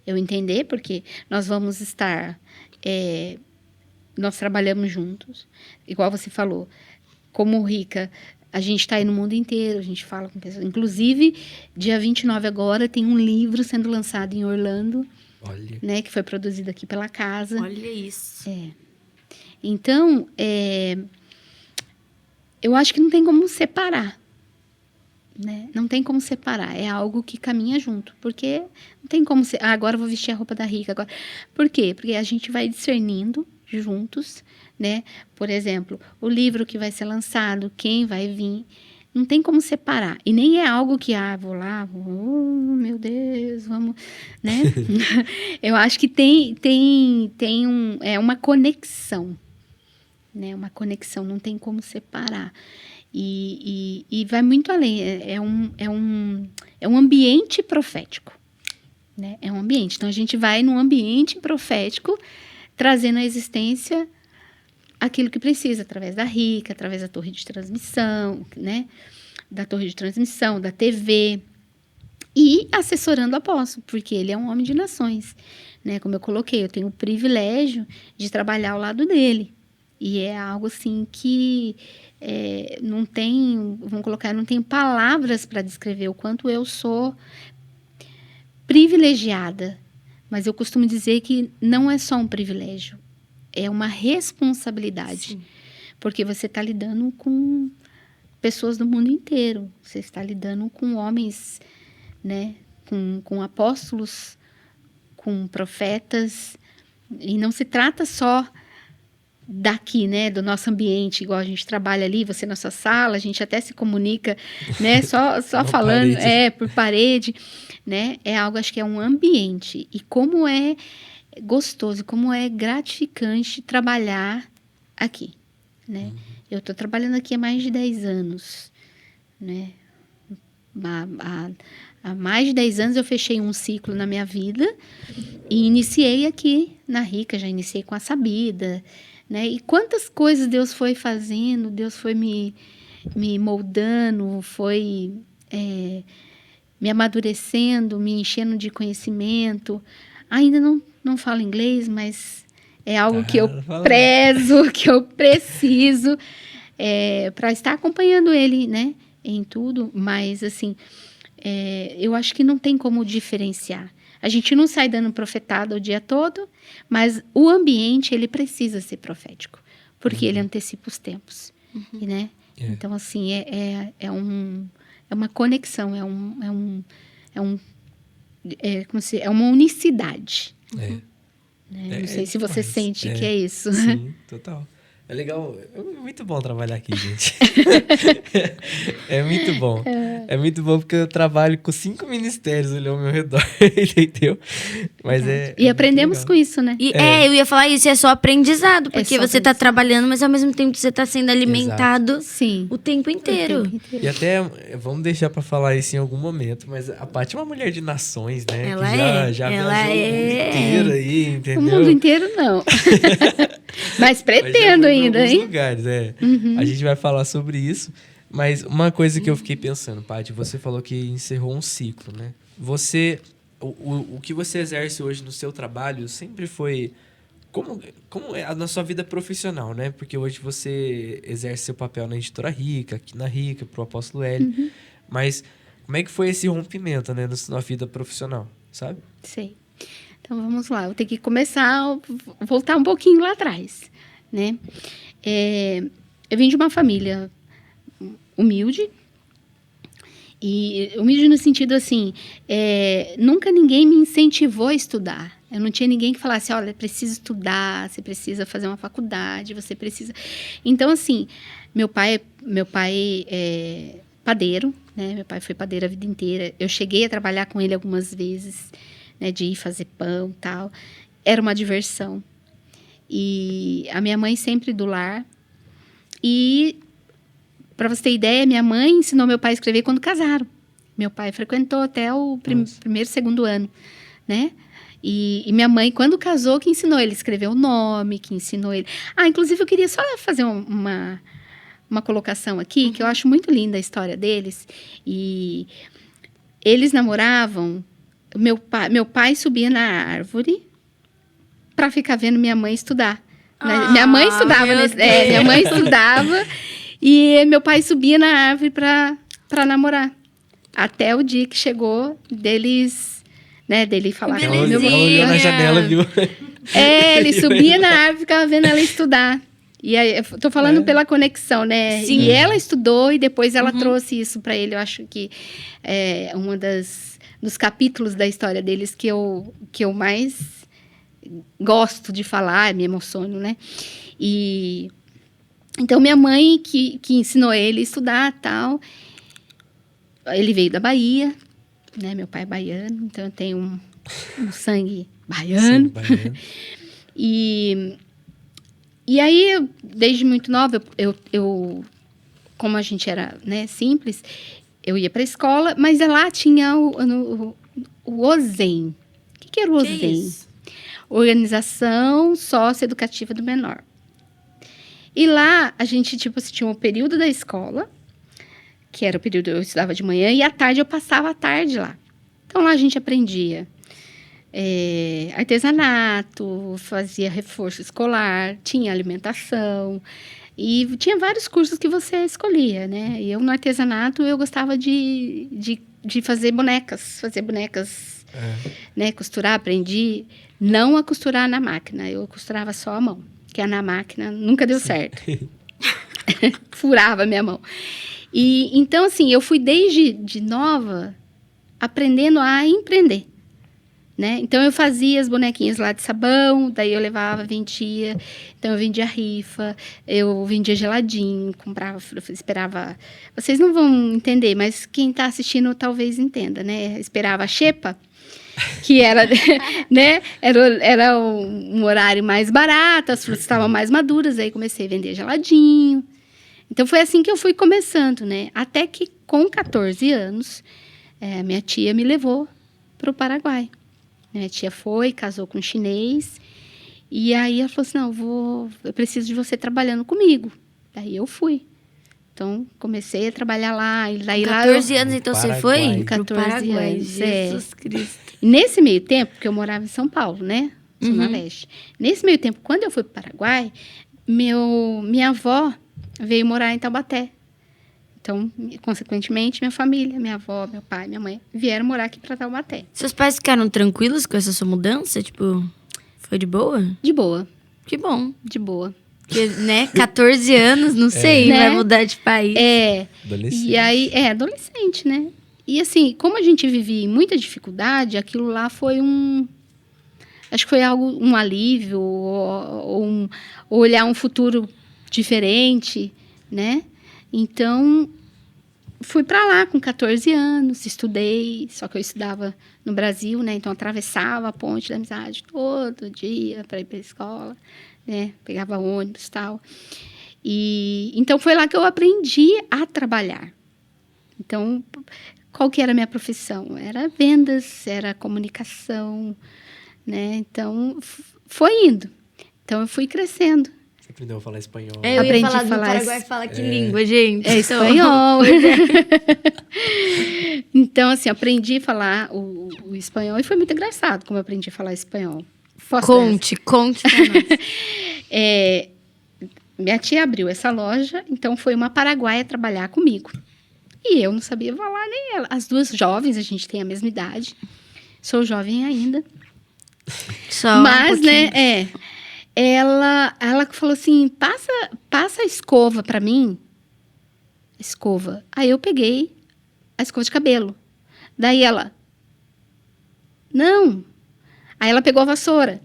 S3: Eu entender, porque nós vamos estar... nós trabalhamos juntos, igual você falou, como Rica, a gente está aí no mundo inteiro, a gente fala com pessoas. Inclusive, dia 29 agora, tem um livro sendo lançado em Orlando,
S2: Olha.
S3: né, que foi produzido aqui pela casa.
S1: Olha isso.
S3: Então, eu acho que não tem como separar. Né? Não tem como separar. É algo que caminha junto. Porque não tem como... agora eu vou vestir a roupa da Rica. Agora. Por quê? Porque a gente vai discernindo juntos, né? Por exemplo, o livro que vai ser lançado, quem vai vir... Não tem como separar. E nem é algo que, vou lá, meu Deus, vamos... Né? Eu acho que tem uma conexão. Né? Uma conexão, não tem como separar. E vai muito além. É um ambiente profético. Né? É um ambiente. Então, a gente vai num ambiente profético, trazendo à existência aquilo que precisa, através da Rica, através da torre de transmissão, né? Da torre de transmissão, da TV, e assessorando o apóstolo, porque ele é um homem de nações. Né? Como eu coloquei, eu tenho o privilégio de trabalhar ao lado dele. E é algo assim que não tem, vamos colocar, não tenho palavras para descrever o quanto eu sou privilegiada. Mas eu costumo dizer que não é só um privilégio, é uma responsabilidade. Sim. Porque você está lidando com pessoas do mundo inteiro, você está lidando com homens, né, com apóstolos, com profetas, e não se trata só daqui, né, do nosso ambiente, igual a gente trabalha ali, você na sua sala, a gente até se comunica, né, só falando, por parede, né, é algo, acho que é um ambiente, e como é gostoso, como é gratificante trabalhar aqui, né, eu tô trabalhando aqui há mais de 10 anos, né, há mais de 10 anos eu fechei um ciclo na minha vida e iniciei aqui na Rica, já iniciei com a Sabida, né? E quantas coisas Deus foi fazendo, Deus foi me moldando, foi me amadurecendo, me enchendo de conhecimento. Ainda não falo inglês, mas é algo que eu prezo, que eu preciso para estar acompanhando ele, né? Em tudo, mas assim, eu acho que não tem como diferenciar. A gente não sai dando profetada o dia todo, mas o ambiente, ele precisa ser profético, porque ele antecipa os tempos, né? Então, assim, é uma conexão, é uma unicidade. Né? Não sei se você sente que é isso.
S2: Sim, total. É legal, é muito bom trabalhar aqui, gente. É muito bom. É muito bom porque eu trabalho com 5 ministérios ali ao meu redor, entendeu? Mas
S3: e aprendemos com isso, né?
S1: E eu ia falar isso, é só aprendizado, porque você tá trabalhando, mas ao mesmo tempo você tá sendo alimentado
S3: o
S1: tempo inteiro.
S2: E até, vamos deixar pra falar isso em algum momento, mas a Paty é uma mulher de nações, né?
S1: Ela
S2: que já viajou o mundo inteiro aí, entendeu?
S3: O mundo inteiro, não. Mas pretendo ainda, hein?
S2: Lugares, A gente vai falar sobre isso. Mas uma coisa que eu fiquei pensando, Paty, você falou que encerrou um ciclo, né? O que você exerce hoje no seu trabalho sempre foi... Como é na sua vida profissional, né? Porque hoje você exerce seu papel na Editora Rica, aqui na Rica, pro Apóstolo L. Mas como é que foi esse rompimento, né? Na sua vida profissional, sabe?
S3: Sei. Então, vamos lá. Eu tenho que voltar um pouquinho lá atrás, né? Eu vim de uma família humilde. E humilde no sentido, assim, nunca ninguém me incentivou a estudar. Eu não tinha ninguém que falasse, olha, precisa estudar, você precisa fazer uma faculdade, você precisa... Então, assim, meu pai é padeiro, né? Meu pai foi padeiro a vida inteira. Eu cheguei a trabalhar com ele algumas vezes, né, de ir fazer pão e tal. Era uma diversão. E a minha mãe sempre do lar. E, para você ter ideia, minha mãe ensinou meu pai a escrever quando casaram. Meu pai frequentou até o primeiro, segundo ano, né? E minha mãe, quando casou, que ensinou ele a escrever o nome, que ensinou ele... Inclusive, eu queria só fazer uma colocação aqui, que eu acho muito linda a história deles. E eles namoravam... Meu pai subia na árvore para ficar vendo minha mãe estudar. Minha mãe estudava, minha mãe estudava e meu pai subia na árvore para namorar. Até o dia que chegou deles, né, dele falar com
S2: ela olhou na janela, viu?
S3: Ele subia na árvore e ficava vendo ela estudar. E aí, eu tô falando pela conexão, né?
S1: Sim.
S3: E ela estudou e depois ela trouxe isso para ele. Eu acho que é uma dos capítulos da história deles que eu mais gosto de falar, me emociono, né? E então minha mãe que ensinou ele a estudar, tal. Ele veio da Bahia, né? Meu pai é baiano, então eu tenho um sangue baiano. Sim, baiano. E aí, desde muito nova, eu como a gente era, né, simples, eu ia para a escola, mas lá tinha o OSEM. O que era o OSEM? Organização Socioeducativa do Menor. E lá, a gente, tinha um período da escola, que era o período eu estudava de manhã, e à tarde eu passava a tarde lá. Então, lá a gente aprendia artesanato, fazia reforço escolar, tinha alimentação, e tinha vários cursos que você escolhia, né? E eu, no artesanato, eu gostava de fazer bonecas, né? Costurar, aprendi não a costurar na máquina, eu costurava só a mão, que na máquina nunca deu certo. Furava a minha mão. E, então, assim, eu fui desde nova aprendendo a empreender. né? Então, eu fazia as bonequinhas lá de sabão, daí eu levava, vendia. Então, eu vendia rifa, eu vendia geladinho, comprava, esperava... Vocês não vão entender, mas quem está assistindo talvez entenda, né? Esperava a xepa, que era, né? Era um horário mais barato, as frutas estavam mais maduras, aí comecei a vender geladinho. Então, foi assim que eu fui começando, né? Até que, com 14 anos, minha tia me levou para o Paraguai. Minha tia foi, casou com um chinês. E aí ela falou assim, não, eu preciso de você trabalhando comigo. Daí eu fui. Então, comecei a trabalhar lá. E daí
S1: 14 anos, então você foi?
S2: Paraguai.
S3: 14 anos,
S1: Jesus Cristo.
S3: E nesse meio tempo, porque eu morava em São Paulo, né? Zona Leste. Nesse meio tempo, quando eu fui para o Paraguai, minha avó veio morar em Taubaté. Então, consequentemente, minha família, minha avó, meu pai, minha mãe, vieram morar aqui para Taubaté.
S1: Seus pais ficaram tranquilos com essa sua mudança? Tipo, foi de boa?
S3: De boa,
S1: Que bom.
S3: de boa.
S1: Porque, né, 14 anos, não sei,
S3: Né?
S1: vai mudar de país.
S2: Adolescente.
S3: E aí, adolescente, né? E assim, como a gente vivia em muita dificuldade, aquilo lá foi acho que foi um alívio, ou olhar um futuro diferente, né? Então, fui para lá com 14 anos, estudei, só que eu estudava no Brasil, né? Então, atravessava a ponte da amizade todo dia para ir para a escola, né? Pegava ônibus e tal. E então, foi lá que eu aprendi a trabalhar. Então, qual que era a minha profissão? Era vendas, era comunicação, né? Então, foi indo. Então, eu fui crescendo.
S2: Você aprendeu a falar espanhol.
S1: Eu ia
S3: Aprendi
S1: falar
S3: a
S1: do
S3: falar
S1: Paraguai, fala que língua, gente.
S3: É
S1: Então,
S3: espanhol. Então, assim, aprendi a falar o espanhol. E foi muito engraçado como eu aprendi a falar espanhol.
S1: Conte pra nós.
S3: Minha tia abriu essa loja, então foi uma paraguaia trabalhar comigo. E eu não sabia falar nem ela. As duas jovens, a gente tem a mesma idade. Sou jovem ainda.
S1: Só
S3: Mas,
S1: um pouquinho.
S3: né, ela falou assim, passa a escova pra mim. Escova. Aí eu peguei a escova de cabelo. Daí ela, não. Aí ela pegou a vassoura,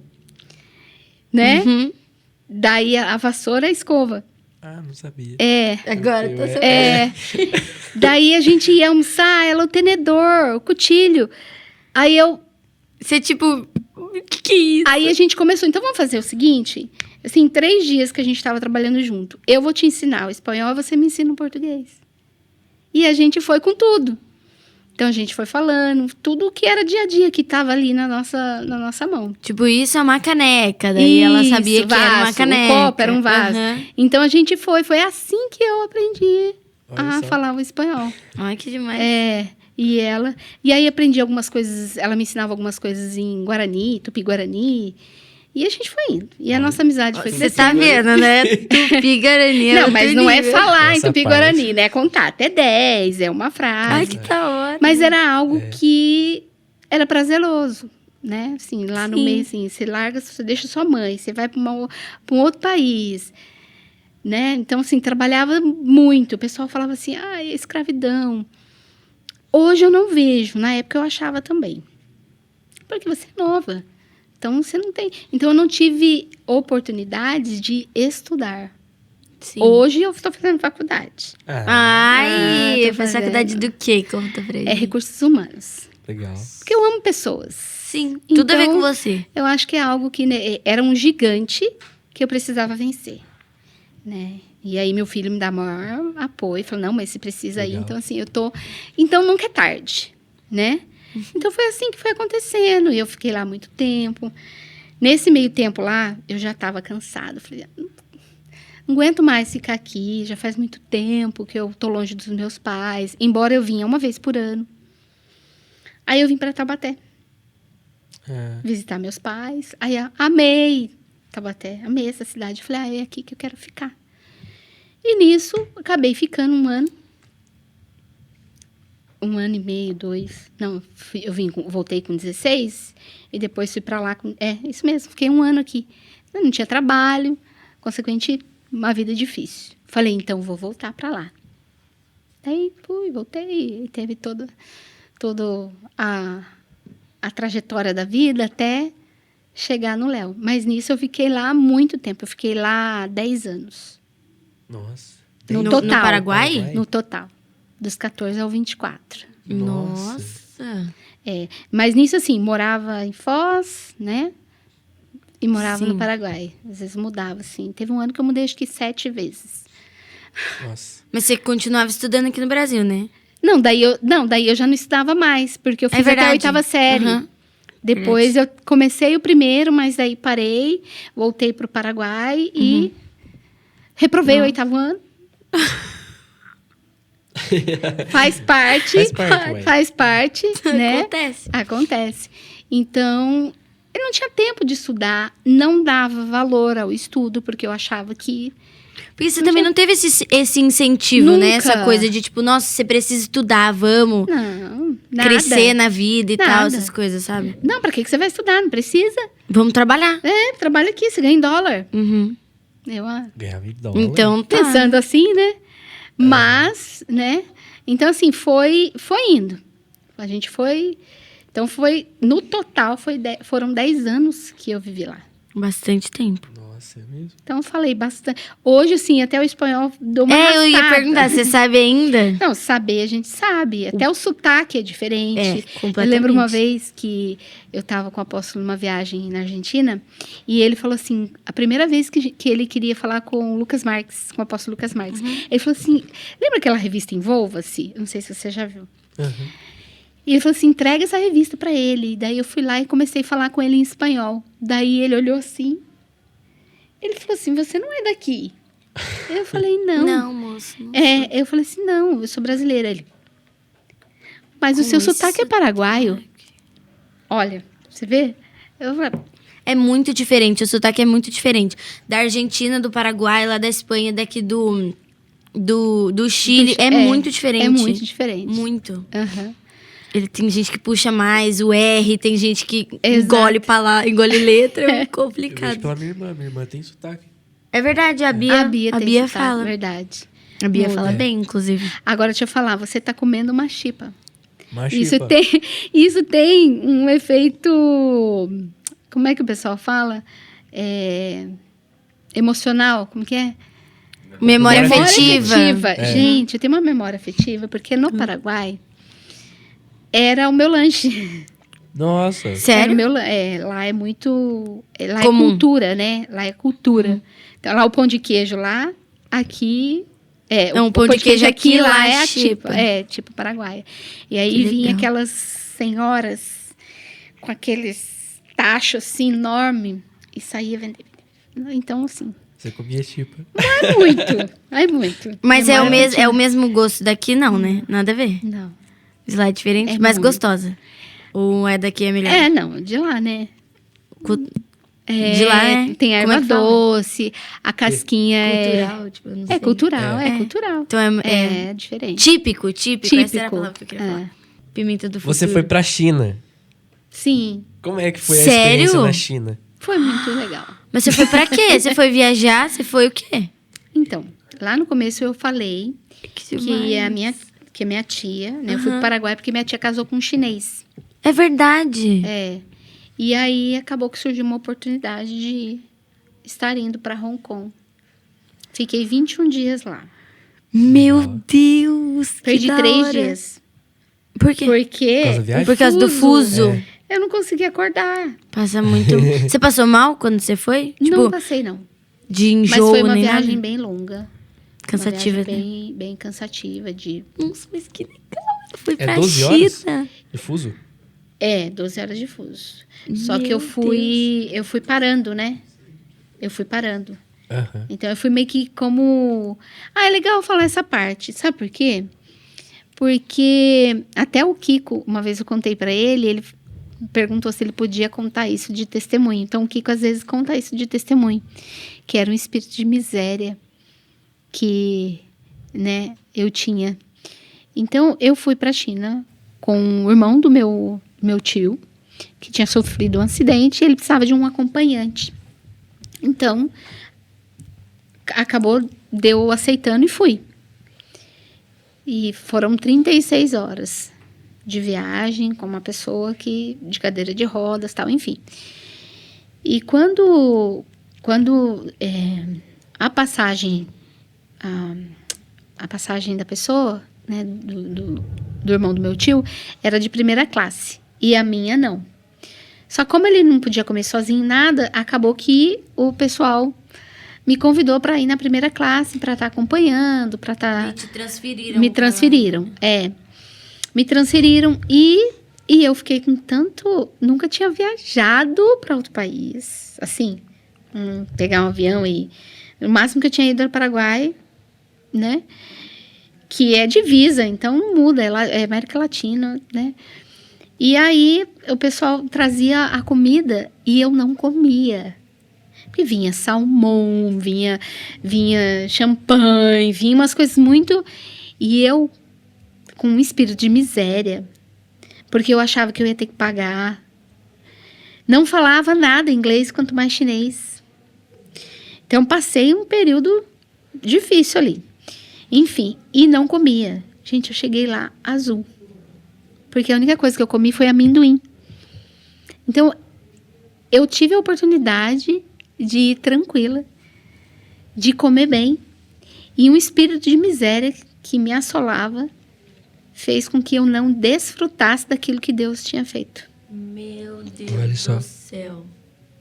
S3: né?
S1: Uhum.
S3: Daí a vassoura é a escova.
S2: Ah, não sabia.
S1: Agora eu tô sabendo.
S3: Daí a gente ia almoçar, ela o tenedor, o cutilho. Aí
S1: Você, tipo, o que é isso?
S3: Aí a gente começou, então vamos fazer o seguinte, assim, 3 dias que a gente estava trabalhando junto, eu vou te ensinar o espanhol e você me ensina o português. E a gente foi com tudo. Então a gente foi falando, tudo que era dia a dia que estava ali na nossa mão.
S1: Tipo, isso é uma caneca. Daí ela sabia que era uma
S3: vaso,
S1: caneca.
S3: O copo era um vaso.
S1: Aham.
S3: Então a gente foi assim que eu aprendi
S2: Olha
S3: a
S2: só.
S3: falar o espanhol.
S1: Ai, que demais.
S3: E aí aprendi algumas coisas, ela me ensinava algumas coisas em Guarani, Tupi-Guarani, e a gente foi indo. E a nossa amizade foi
S1: Você
S3: crescendo.
S1: tá vendo, né? Tupi-Guarani.
S3: Não, mas não é falar em
S2: Essa
S3: Tupi-Guarani, né? É contar até 10, é uma frase.
S1: Ai, que da hora.
S3: Mas era algo que era prazeroso, né? Assim, lá no
S1: Sim.
S3: meio, assim, você larga, você deixa sua mãe, você vai para um outro país, né? Então, assim, trabalhava muito. O pessoal falava assim, escravidão. Hoje eu não vejo, na época eu achava também. Porque você é nova. Então, você não tem... Então, eu não tive oportunidades de estudar.
S1: Sim.
S3: Hoje eu estou fazendo faculdade.
S1: Ai,
S3: tô
S1: faz faculdade
S3: fazendo.
S1: do quê? Conta pra ele.
S3: É recursos humanos.
S2: Legal.
S3: Porque eu amo pessoas.
S1: Sim, tudo a ver
S3: Então,
S1: com você.
S3: Eu acho que é algo que, né, era um gigante que eu precisava vencer, né? E aí meu filho me dá maior apoio, falou, não, mas você precisa ir.
S2: Legal.
S3: Então, assim, Então, nunca é tarde, né? Então, foi assim que foi acontecendo. E eu fiquei lá muito tempo. Nesse meio tempo lá, eu já estava cansada. Falei, não aguento mais ficar aqui. Já faz muito tempo que eu tô longe dos meus pais. Embora eu vinha uma vez por ano. Aí eu vim para Taubaté visitar meus pais. Aí amei Taubaté, amei essa cidade. Falei, é aqui que eu quero ficar. E nisso, acabei ficando 1 ano. 1 ano e meio, 2. Não, voltei com 16 e depois fui para lá com... isso mesmo, fiquei 1 ano aqui. Eu não tinha trabalho, consequentemente, uma vida difícil. Falei, então, vou voltar para lá. Daí, voltei, e teve todo a trajetória da vida até chegar no Léo. Mas nisso eu fiquei lá há muito tempo. Eu fiquei lá 10 anos.
S2: Nossa.
S3: No
S1: No
S3: total.
S1: Paraguai?
S3: No total. Dos 14 ao 24.
S1: Nossa.
S3: Mas nisso, assim, morava em Foz, né? E morava
S1: Sim.
S3: no Paraguai. Às vezes mudava, assim. Teve um ano que eu mudei, acho que 7 vezes.
S2: Nossa.
S1: Mas você continuava estudando aqui no Brasil, né?
S3: Daí eu já não estudava mais, porque eu fiz até a
S1: verdade.
S3: 8ª série.
S1: Aham.
S3: Depois eu comecei o primeiro, mas daí parei, voltei para o Paraguai e reprovei o 8º ano. Faz parte,
S2: Faz parte, ué.
S3: né?
S1: Acontece.
S3: Acontece. Então, eu não tinha tempo de estudar, não dava valor ao estudo, porque eu achava que...
S1: Porque você também não teve esse incentivo, né?
S3: Nunca.
S1: Essa coisa de tipo, nossa, você precisa estudar, vamos
S3: Não, nada.
S1: crescer na vida e tal,
S3: Nada.
S1: essas coisas, sabe?
S3: Não, para que você vai estudar? Não precisa.
S1: Vamos trabalhar.
S3: Trabalha aqui, você ganha em dólar.
S1: Uhum.
S2: Ganhava em dólar.
S1: Então, tá.
S3: Pensando assim, né? Mas, né? Então, assim, foi indo. A gente foi... Então, no total, foram 10 anos que eu vivi lá.
S1: Bastante tempo.
S2: Nossa, é mesmo?
S3: Então, eu falei bastante. Hoje, assim, até o espanhol deu uma
S1: Eu ia
S3: arrastada.
S1: perguntar, você sabe ainda?
S3: Não, saber a gente sabe. Até o sotaque é diferente.
S1: Completamente.
S3: Eu lembro uma vez que eu estava com o apóstolo numa viagem na Argentina e ele falou assim, a primeira vez que ele queria falar com o Lucas Marques, com o apóstolo Lucas Marques, ele falou assim, lembra aquela revista Envolva-se? Não sei se você já viu. E ele falou assim, entrega essa revista para ele. Daí eu fui lá e comecei a falar com ele em espanhol. Daí ele olhou assim, ele falou assim, você não é daqui? Eu falei, não.
S1: Não, moço. Não.
S3: Eu falei assim, não, eu sou brasileira. Ele, mas o
S1: Com
S3: seu
S1: esse
S3: sotaque é paraguaio? Olha, você vê? Eu falei,
S1: É muito diferente, o sotaque é muito diferente. Da Argentina, do Paraguai, lá da Espanha, daqui do Chile. É muito diferente.
S3: É muito diferente.
S1: Muito.
S3: Aham.
S1: Tem gente que puxa mais o R, tem gente que
S3: Exato.
S1: engole letra, é muito
S2: Eu
S1: complicado.
S2: vejo pela minha irmã tem sotaque.
S1: É verdade, a Bia
S3: tem sotaque,
S1: fala.
S3: verdade.
S1: A Bia
S3: Muda.
S1: fala bem, inclusive.
S3: Agora, deixa eu falar, você tá comendo uma chipa.
S2: Machipa.
S3: Isso tem um efeito... Como é que o pessoal fala? Emocional, como que é?
S1: Memória
S2: Memória
S1: afetiva.
S2: É.
S3: Gente, eu tenho uma memória afetiva, porque no Paraguai era o meu lanche.
S2: Nossa.
S3: Era
S1: Sério?
S3: o meu, lá é muito... Lá
S1: Comum.
S3: é cultura, né? Lá é cultura. Então, lá o pão de queijo lá, aqui...
S1: Não,
S3: o
S1: pão de queijo aqui, lá
S3: é
S1: é
S3: a
S1: chipa.
S3: tipo paraguaia. E aí
S1: Que
S3: vinha
S1: legal.
S3: aquelas senhoras com aqueles tachos assim, enorme e saía vendendo. Então, assim,
S2: Você comia chipa.
S3: é muito, é muito.
S1: Mas é
S3: Memória
S1: o mesmo gosto daqui, não, né? Nada a ver.
S3: Não.
S1: Lá é diferente,
S3: É
S1: mas
S3: muito.
S1: gostosa. Ou é daqui é melhor?
S3: Não, de lá, né?
S1: De lá é...
S3: Tem
S1: como
S3: erva
S1: é que fala?
S3: doce, a casquinha
S1: Cultural, tipo, eu não sei.
S3: é cultural,
S1: É.
S3: é cultural.
S1: Então é
S3: diferente.
S1: típico. Essa era a palavra que eu queria
S3: é.
S1: falar. Pimenta do futuro.
S2: Você foi pra China.
S3: Sim,
S2: Como é que foi a
S1: Sério?
S2: experiência na China?
S3: foi muito legal.
S1: Mas você foi pra quê? Você foi viajar? Você foi o quê?
S3: Então, lá no começo eu falei que
S1: demais.
S3: a minha tia, né? Eu fui pro Paraguai porque minha tia casou com um chinês.
S1: É verdade.
S3: E aí acabou que surgiu uma oportunidade de estar indo para Hong Kong. Fiquei 21 dias lá.
S1: Meu Deus, que
S3: Perdi
S1: da
S3: 3
S1: hora.
S3: dias.
S1: Por quê?
S3: Porque
S2: Por causa da viagem?
S1: Por causa do fuso.
S3: eu não consegui acordar.
S1: Passa muito... Você passou mal quando você foi?
S3: Não passei, não.
S1: de
S3: Mas
S1: enjoo,
S3: foi uma
S1: nem
S3: viagem
S1: nada?
S3: bem longa.
S1: Cansativa.
S3: Uma viagem bem cansativa.
S1: Nossa, mas que legal. Eu fui
S2: É
S1: pra
S2: 12 horas?
S1: China.
S2: De fuso?
S3: 12 horas de fuso. Só que
S1: Meu
S3: eu fui parando, né? Eu fui parando.
S2: Aham.
S3: Então, eu fui meio que como... é legal falar essa parte. Sabe por quê? Porque até o Kiko, uma vez eu contei pra ele, ele perguntou se ele podia contar isso de testemunho. Então, o Kiko, às vezes, conta isso de testemunho. Que era um espírito de miséria que, né, eu tinha. Então, eu fui pra China com o irmão do meu tio, que tinha sofrido um acidente, e ele precisava de um acompanhante. Então, acabou de eu aceitando e fui. E foram 36 horas de viagem com uma pessoa de cadeira de rodas, tal, enfim. E quando a passagem da pessoa, né, do irmão do meu tio, era de primeira classe e a minha não. Só como ele não podia comer sozinho nada, acabou que o pessoal me convidou para ir na primeira classe, para estar acompanhando, para estar...
S1: E te transferiram.
S3: Me transferiram, Me transferiram e eu fiquei com tanto... Nunca tinha viajado para outro país. Assim, pegar um avião e... O máximo que eu tinha ido era Paraguai, né? Que é divisa, então não muda, é América Latina, né? E aí o pessoal trazia a comida e eu não comia. Porque vinha salmão, vinha champanhe, vinha umas coisas muito... E eu, com um espírito de miséria, porque eu achava que eu ia ter que pagar. Não falava nada inglês, quanto mais chinês. Então, passei um período difícil ali. Enfim, e não comia. Gente, eu cheguei lá azul. Porque a única coisa que eu comi foi amendoim. Então, eu tive a oportunidade de ir tranquila, de comer bem. E um espírito de miséria que me assolava fez com que eu não desfrutasse daquilo que Deus tinha feito.
S1: Meu Deus
S2: Olha só.
S1: do céu.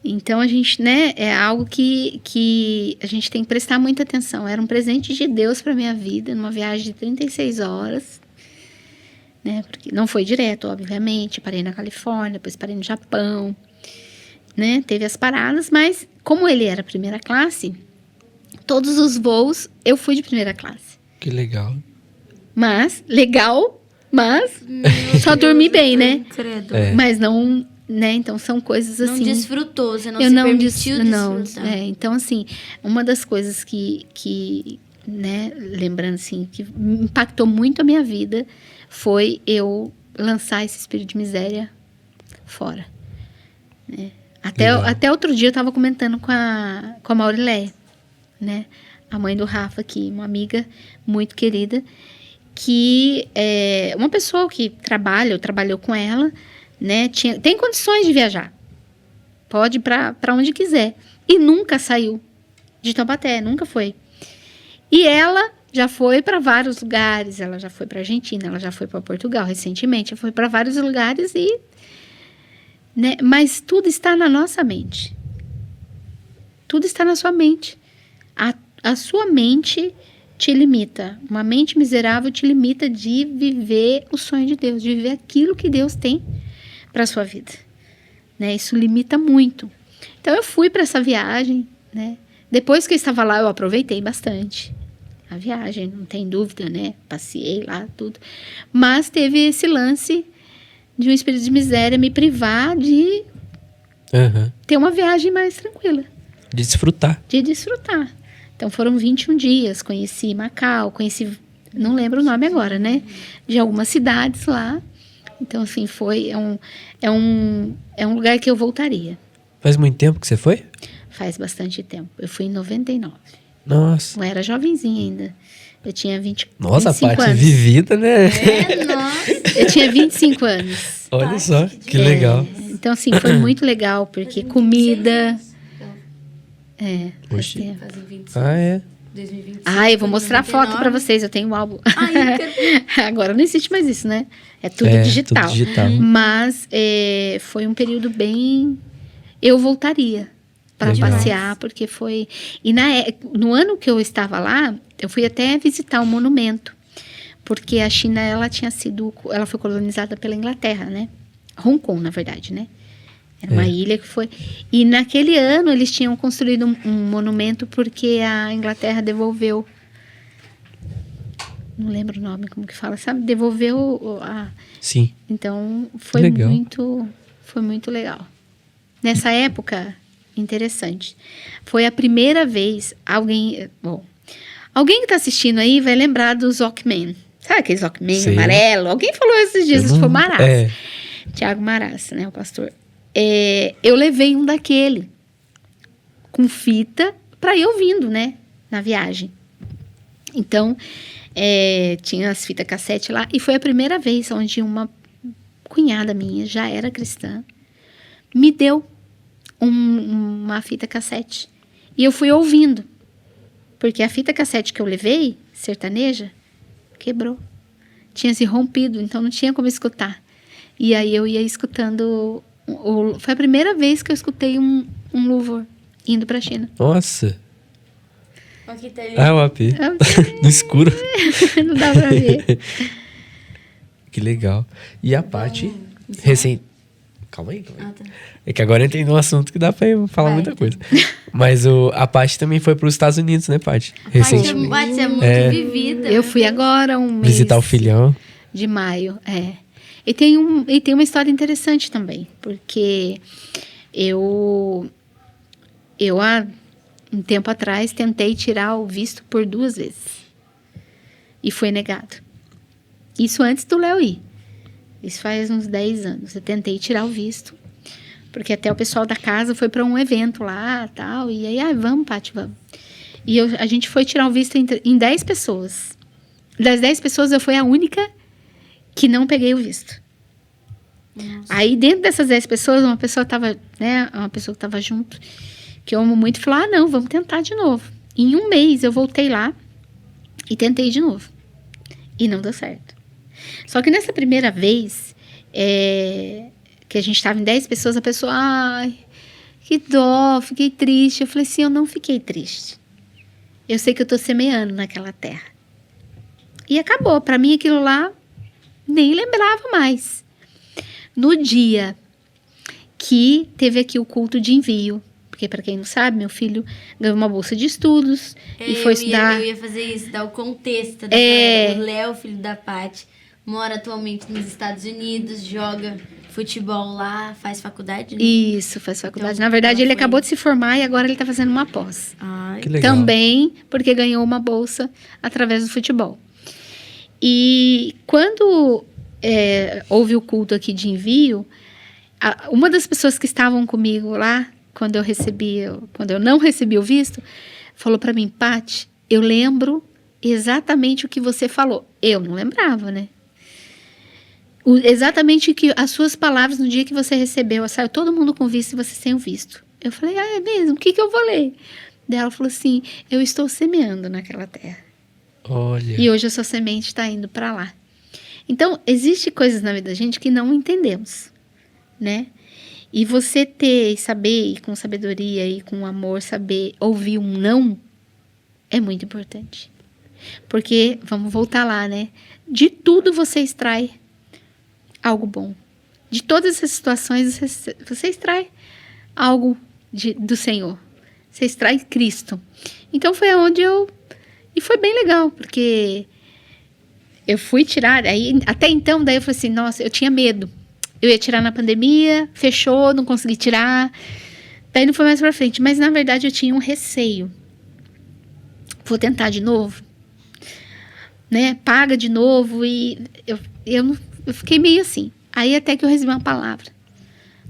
S3: Então, a gente, né, é algo que a gente tem que prestar muita atenção. Era um presente de Deus para minha vida, numa viagem de 36 horas. Né, porque não foi direto, obviamente. Parei na Califórnia, depois parei no Japão. Né, teve as paradas, mas como ele era primeira classe, todos os voos eu fui de primeira classe.
S2: Que legal.
S3: Mas só dormi bem, né?
S1: Credo.
S3: Mas não, né? Então são coisas assim.
S1: Não desfrutou, você não
S3: eu
S1: se
S3: não
S1: permitiu
S3: não,
S1: desfrutar.
S3: então assim, uma das coisas que né, lembrando assim, que impactou muito a minha vida foi eu lançar esse espírito de miséria fora, né? Até outro dia eu estava comentando com a Maurileia, né? A mãe do Rafa aqui, uma amiga muito querida, que é uma pessoa que trabalhou com ela, né? Tem condições de viajar. Pode ir para onde quiser. E nunca saiu de Taubaté, nunca foi. E ela já foi para vários lugares. Ela já foi para Argentina, ela já foi para Portugal recentemente. Foi para vários lugares e... Né? Mas tudo está na nossa mente. Tudo está na sua mente. A sua mente te limita. Uma mente miserável te limita de viver o sonho de Deus, de viver aquilo que Deus tem para a sua vida. Né? Isso limita muito. Então, eu fui para essa viagem. Né? Depois que eu estava lá, eu aproveitei bastante a viagem, não tem dúvida, né? Passei lá, tudo. Mas teve esse lance de um espírito de miséria me privar de ter uma viagem mais tranquila.
S2: De desfrutar.
S3: De desfrutar. Então, foram 21 dias. Conheci Macau, não lembro o nome agora, né? De algumas cidades lá. Então, assim, é um lugar que eu voltaria.
S2: Faz muito tempo que você foi?
S3: Faz bastante tempo. Eu fui em 99.
S2: Nossa.
S3: Eu era jovenzinha ainda. Eu tinha 25
S2: Nossa, a parte
S3: anos.
S2: vivida, né?
S1: Nossa.
S3: Eu tinha 25 anos.
S2: Olha só, que legal.
S3: Então, assim, foi muito legal, porque comida...
S2: Oxi.
S1: Fazem 25.
S2: Ah, é.
S1: 2025.
S3: Eu vou mostrar a foto pra vocês. Eu tenho um álbum.
S1: Ai, eu quero...
S3: Agora não existe mais isso, né? É tudo digital.
S2: Tudo digital.
S3: Mas foi um período bem... Eu voltaria para
S2: Legal.
S3: passear, porque foi... E no ano que eu estava lá, eu fui até visitar um monumento. Porque a China, ela foi colonizada pela Inglaterra, né? Hong Kong, na verdade, né? Era uma ilha que foi... E naquele ano, eles tinham construído um monumento porque a Inglaterra devolveu... Não lembro o nome, como que fala, sabe? Devolveu
S2: Sim.
S3: Então, foi
S2: Legal.
S3: muito legal. Nessa época, interessante. Foi a primeira vez alguém que tá assistindo aí vai lembrar dos Walkman. Sabe aqueles Walkman
S2: Sim.
S3: amarelo? Alguém falou esses dias, isso foi o Maraz. Tiago Maraz, né, o pastor. Eu levei um daquele com fita para ir ouvindo, né, na viagem. Então, tinha as fitas cassete lá e foi a primeira vez onde uma cunhada minha, já era cristã, me deu uma fita cassete. E eu fui ouvindo. Porque a fita cassete que eu levei, sertaneja, quebrou. Tinha se rompido, então não tinha como escutar. E aí eu ia escutando... Foi a primeira vez que eu escutei um louvor indo pra China.
S2: Nossa.
S1: Aqui tá ali.
S2: Ah, o AP. No escuro.
S3: Não dá pra ver.
S2: Que legal. E a Paty, recém... Calma aí.
S1: Ah, tá.
S2: É que agora eu entendi um assunto que dá pra eu falar muita coisa. Mas a Paty também foi pros Estados Unidos, né, Paty? Recentemente.
S1: Paty é muito vivida.
S3: Eu fui agora um mês
S2: Visitar o filhão.
S3: de maio, E tem uma história interessante também, porque eu há um tempo atrás tentei tirar o visto por 2 vezes e foi negado. Isso antes do Léo ir. Isso faz uns 10 anos. Eu tentei tirar o visto, porque até o pessoal da casa foi para um evento lá, tal, e aí, vamos, Paty, vamos. E a gente foi tirar o visto em 10 pessoas. Das 10 pessoas, eu fui a única que não peguei o visto.
S1: Nossa.
S3: Aí, dentro dessas 10 pessoas, uma pessoa que estava junto, que eu amo muito, falou, não, vamos tentar de novo. Em um mês, eu voltei lá e tentei de novo. E não deu certo. Só que nessa primeira vez, que a gente estava em 10 pessoas, a pessoa, ai, que dó, fiquei triste. Eu falei assim, eu não fiquei triste. Eu sei que eu estou semeando naquela terra. E acabou. Para mim, aquilo lá, nem lembrava mais. No dia que teve aqui o culto de envio, porque, para quem não sabe, meu filho ganhou uma bolsa de estudos e foi estudar.
S1: Eu ia fazer isso, dar o contexto da galera. O Léo, filho da Paty, mora atualmente nos Estados Unidos, joga futebol lá, faz faculdade, né?
S3: Isso, faz faculdade.
S1: Então,
S3: Na verdade, ele
S1: foi...
S3: acabou de se formar e agora ele está fazendo uma pós.
S1: Ai,
S2: Que legal.
S3: Também porque ganhou uma bolsa através do futebol. E quando houve o culto aqui de envio, uma das pessoas que estavam comigo lá, quando eu não recebi o visto, falou para mim, Paty, eu lembro exatamente o que você falou. Eu não lembrava, né? Exatamente as suas palavras no dia que você recebeu. Saiu todo mundo com visto e você sem o visto. Eu falei, é mesmo? O que eu vou ler? Daí ela falou assim, eu estou semeando naquela terra.
S2: Olha.
S3: E hoje a sua semente está indo para lá. Então, existem coisas na vida da gente que não entendemos, né? E você ter, saber, e com sabedoria e com amor, saber ouvir um não, é muito importante. Porque, vamos voltar lá, né? De tudo você extrai algo bom. De todas essas situações, você extrai algo do Senhor. Você extrai Cristo. Então, foi aonde E foi bem legal, porque eu fui tirar, aí até então, daí eu falei assim, nossa, eu tinha medo. Eu ia tirar na pandemia, fechou, não consegui tirar. Daí não foi mais pra frente. Mas, na verdade, eu tinha um receio. Vou tentar de novo. Né? Paga de novo. E eu fiquei meio assim. Aí até que eu recebi uma palavra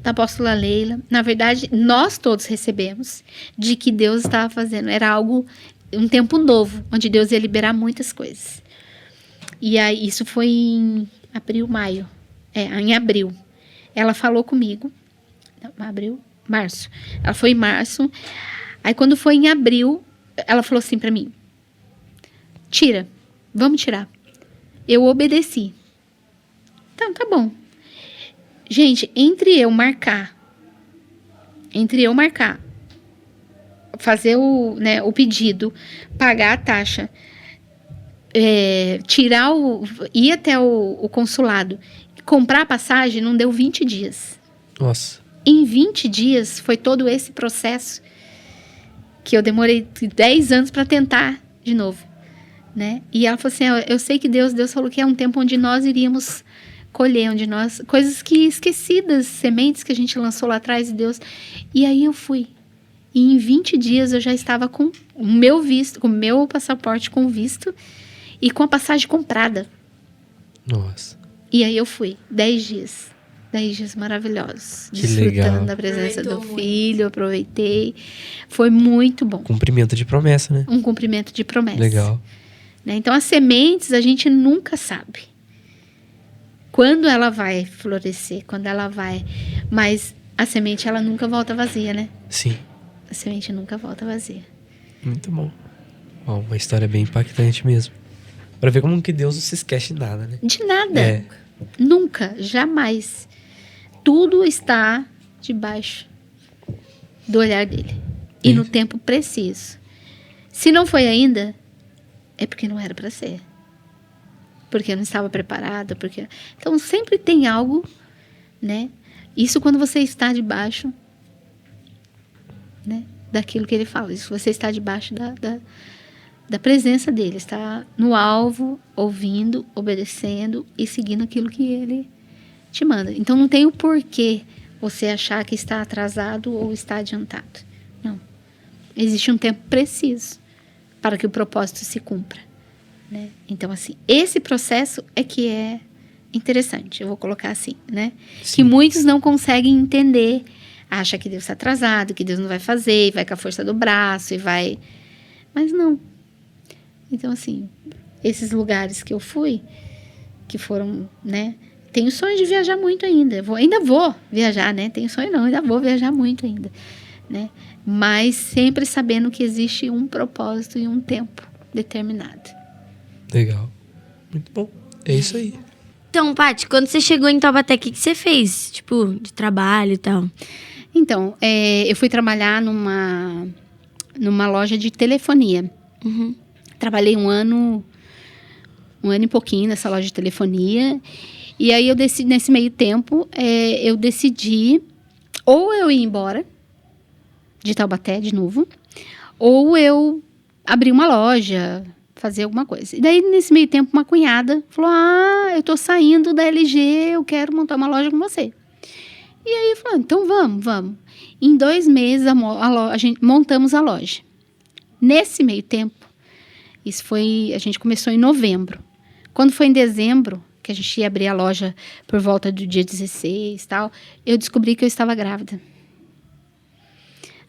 S3: da apóstola Leila. Na verdade, nós todos recebemos de que Deus estava fazendo. Era algo, um tempo novo, onde Deus ia liberar muitas coisas. E aí, isso foi em maio. Em abril. Ela falou comigo. Março. Ela foi em março. Aí, quando foi em abril, ela falou assim pra mim: tira, vamos tirar. Eu obedeci. Então, tá bom. Gente, entre eu marcar, fazer o pedido, pagar a taxa, ir até o consulado, comprar a passagem, não deu 20 dias.
S2: Nossa.
S3: Em 20 dias foi todo esse processo que eu demorei 10 anos para tentar de novo, né? E ela falou assim, eu sei que Deus falou que é um tempo onde nós iríamos colher, coisas que esquecidas, sementes que a gente lançou lá atrás de Deus. E aí eu fui. E em 20 dias eu já estava com o meu visto, com o meu passaporte com visto e com a passagem comprada.
S2: Nossa.
S3: E aí eu fui, 10 dias. 10 dias maravilhosos.
S2: Que
S3: desfrutando
S2: legal.
S3: da presença do
S1: Aproveitou
S3: filho, aproveitei. Foi muito bom.
S2: Cumprimento de promessa, né?
S3: Um cumprimento de promessa.
S2: Legal.
S3: Né? Então, as sementes a gente nunca sabe quando ela vai florescer, quando ela vai... Mas a semente, ela nunca volta vazia, né?
S2: Sim.
S3: A semente nunca volta vazia.
S2: Muito bom. Ó, uma história bem impactante mesmo. Pra ver como que Deus não se esquece de nada, né?
S3: De nada.
S2: É.
S3: Nunca, jamais. Tudo está debaixo do olhar dele. E no tempo preciso. Se não foi ainda, é porque não era para ser. Porque eu não estava preparada. Então, sempre tem algo, né? Isso quando você está debaixo, né, daquilo que ele fala. Isso você está debaixo da presença dele. Está no alvo, ouvindo, obedecendo e seguindo aquilo que ele te manda. Então, não tem o porquê você achar que está atrasado ou está adiantado. Não. Existe um tempo preciso para que o propósito se cumpra, né? Então, assim, esse processo é que é interessante, eu vou colocar assim, né?
S2: Sim.
S3: Que muitos não conseguem entender, acha que Deus está atrasado, que Deus não vai fazer, e vai com a força do braço, e vai... Mas não. Então, assim, esses lugares que eu fui, que foram, né? Tenho sonho de viajar muito ainda. Ainda vou viajar, né? Tenho sonho não, ainda vou viajar muito ainda, né? Mas sempre sabendo que existe um propósito e um tempo determinado.
S2: Legal. Muito bom. É isso aí.
S1: Então, Paty, quando você chegou em Taubaté, o que você fez? Tipo, de trabalho e tal?
S3: Então, eu fui trabalhar numa loja de telefonia.
S1: Uhum.
S3: Trabalhei um ano e pouquinho nessa loja de telefonia. E aí, nesse meio tempo, eu decidi ou eu ir embora de Taubaté de novo, ou eu abrir uma loja, fazer alguma coisa. E daí, nesse meio tempo, uma cunhada falou, eu tô saindo da LG, eu quero montar uma loja com você. E aí, eu falei, então vamos. Em 2 meses, a gente montamos a loja. Nesse meio tempo, a gente começou em novembro. Quando foi em dezembro, que a gente ia abrir a loja por volta do dia 16 e tal, eu descobri que eu estava grávida.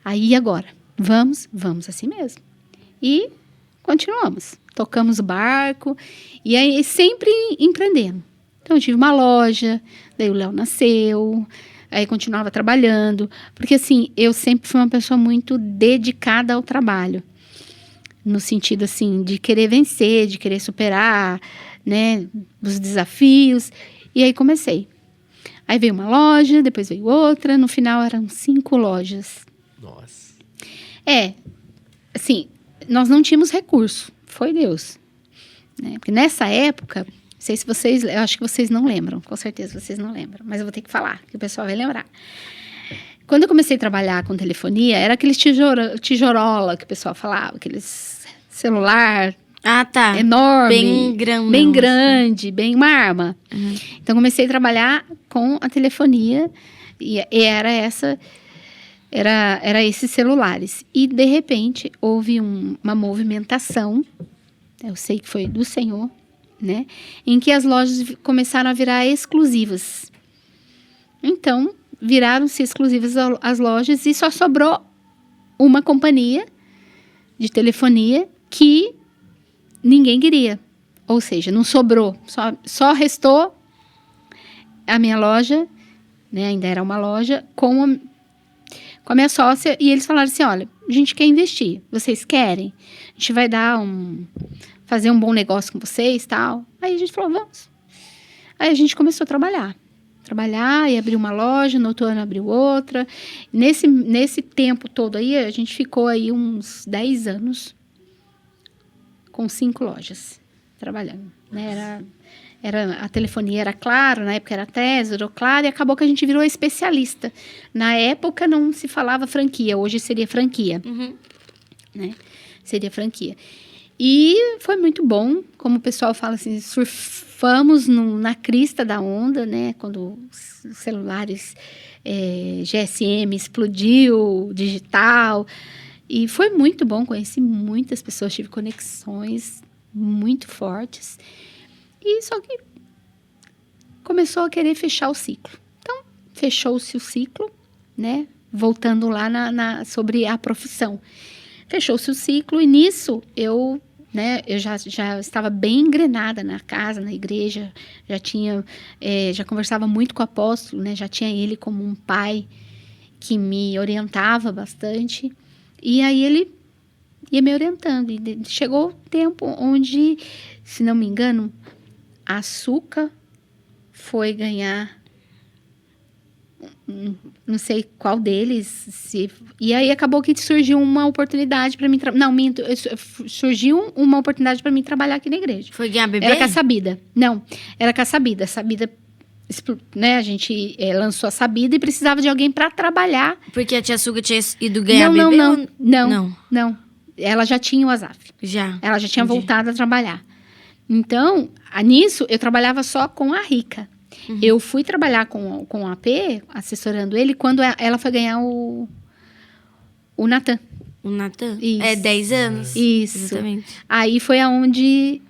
S3: Aí, agora, vamos assim mesmo. E continuamos. Tocamos o barco, e aí sempre empreendendo. Então, eu tive uma loja, daí o Léo nasceu, aí continuava trabalhando, porque assim, eu sempre fui uma pessoa muito dedicada ao trabalho, no sentido assim, de querer vencer, de querer superar, né, os desafios, e aí comecei. Aí veio uma loja, depois veio outra, no final eram 5 lojas.
S2: Nossa.
S3: Assim, nós não tínhamos recurso, foi Deus, né? Porque nessa época, não sei se vocês, eu acho que vocês não lembram, com certeza vocês não lembram, mas eu vou ter que falar, que o pessoal vai lembrar. Quando eu comecei a trabalhar com telefonia, era aqueles tijorola que o pessoal falava, aqueles celular
S1: Tá.
S3: enorme,
S1: Bem grandão,
S3: bem grande, bem uma arma.
S1: Uhum.
S3: Então, comecei a trabalhar com a telefonia e era esses celulares. E, de repente, houve uma movimentação, eu sei que foi do Senhor, né? Em que as lojas começaram a virar exclusivas. Então, viraram-se exclusivas as lojas e só sobrou uma companhia de telefonia que ninguém queria. Ou seja, não sobrou. Só restou a minha loja, né? Ainda era uma loja, com a minha sócia. E eles falaram assim, olha, a gente quer investir. Vocês querem? A gente vai fazer um bom negócio com vocês e tal. Aí a gente falou, vamos. Aí a gente começou a trabalhar e abrir uma loja, no outro ano abriu outra. Nesse tempo todo aí, a gente ficou aí uns 10 anos com 5 lojas trabalhando, né? A telefonia era Claro, na época era Tesla, era Claro, e acabou que a gente virou especialista. Na época não se falava franquia, hoje seria franquia, né? Seria franquia. E foi muito bom, como o pessoal fala assim, surfamos na crista da onda, né? Quando os celulares GSM explodiu, digital. E foi muito bom, conheci muitas pessoas, tive conexões muito fortes. E só que começou a querer fechar o ciclo. Então, fechou-se o ciclo, né? Voltando lá sobre a profissão. Fechou-se o ciclo e nisso eu né? Eu já estava bem engrenada na casa, na igreja, já conversava muito com o apóstolo, né? Já tinha ele como um pai que me orientava bastante. E aí ele ia me orientando. E chegou o tempo onde, se não me engano, a Açúcar foi ganhar, não sei qual deles, e aí acabou que surgiu uma oportunidade para mim, surgiu uma oportunidade para mim trabalhar aqui na igreja.
S1: Foi ganhar bebê?
S3: Era com a Sabida. Não, era com a Sabida. Sabida, né, a gente lançou a Sabida e precisava de alguém para trabalhar.
S1: Porque a tia Suga tinha ido ganhar bebê?
S3: Não. Ela já tinha o Azaf. Ela já tinha voltado a trabalhar. Então, nisso, eu trabalhava só com a Rica. Eu fui trabalhar com o AP, assessorando ele, quando ela foi ganhar o Natan.
S1: O Natan?
S3: Isso.
S1: 10 anos.
S3: Isso.
S1: Exatamente.
S3: Aí foi aonde...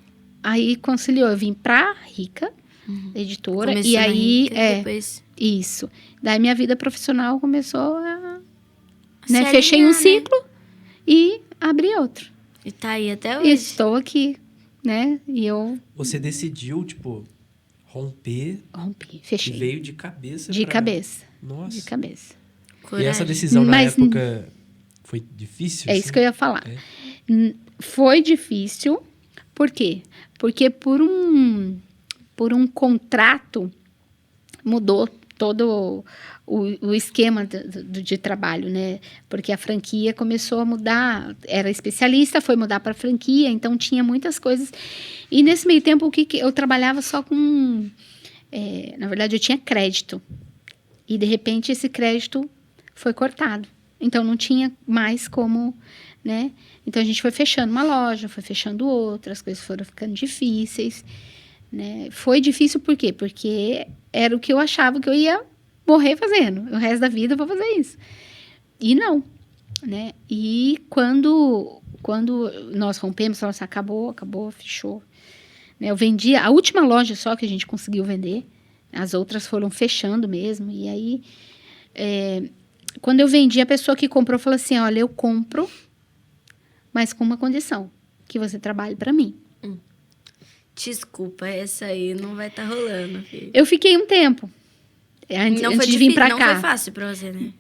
S3: Aí conciliou. Eu vim pra Rica, editora.
S1: Começou
S3: e aí...
S1: Rica, depois...
S3: Isso. Daí minha vida profissional começou a...
S1: Se alinhar,
S3: fechei um ciclo e abri outro.
S1: E tá aí até hoje.
S3: E estou aqui, né? E eu...
S2: Você decidiu, tipo, rompi,
S3: fechei.
S2: E veio de cabeça.
S3: De cabeça.
S2: Nossa.
S3: De cabeça.
S2: E essa decisão na época foi difícil?
S3: É isso que eu ia falar. Foi difícil. Por quê? Porque por um contrato mudou todo o esquema de trabalho, né? Porque a franquia começou a mudar, era especialista, foi mudar para franquia, então tinha muitas coisas. E nesse meio tempo, o que eu trabalhava só com... na verdade, eu tinha crédito. E, de repente, esse crédito foi cortado. Então, não tinha mais como, né? Então, a gente foi fechando uma loja, foi fechando outra, as coisas foram ficando difíceis, né? Foi difícil por quê? Porque era o que eu achava que eu ia morrer fazendo. O resto da vida eu vou fazer isso. E não, né? E quando nós rompemos, nossa, acabou, fechou. Né? Eu vendi a última loja só que a gente conseguiu vender. As outras foram fechando mesmo. E aí, quando eu vendi, a pessoa que comprou falou assim, olha, eu compro, mas com uma condição, que você trabalhe para mim.
S1: Desculpa, essa aí não vai estar rolando, filho.
S3: Eu fiquei um tempo. Antes de vir pra cá.
S1: Não foi fácil pra você, né?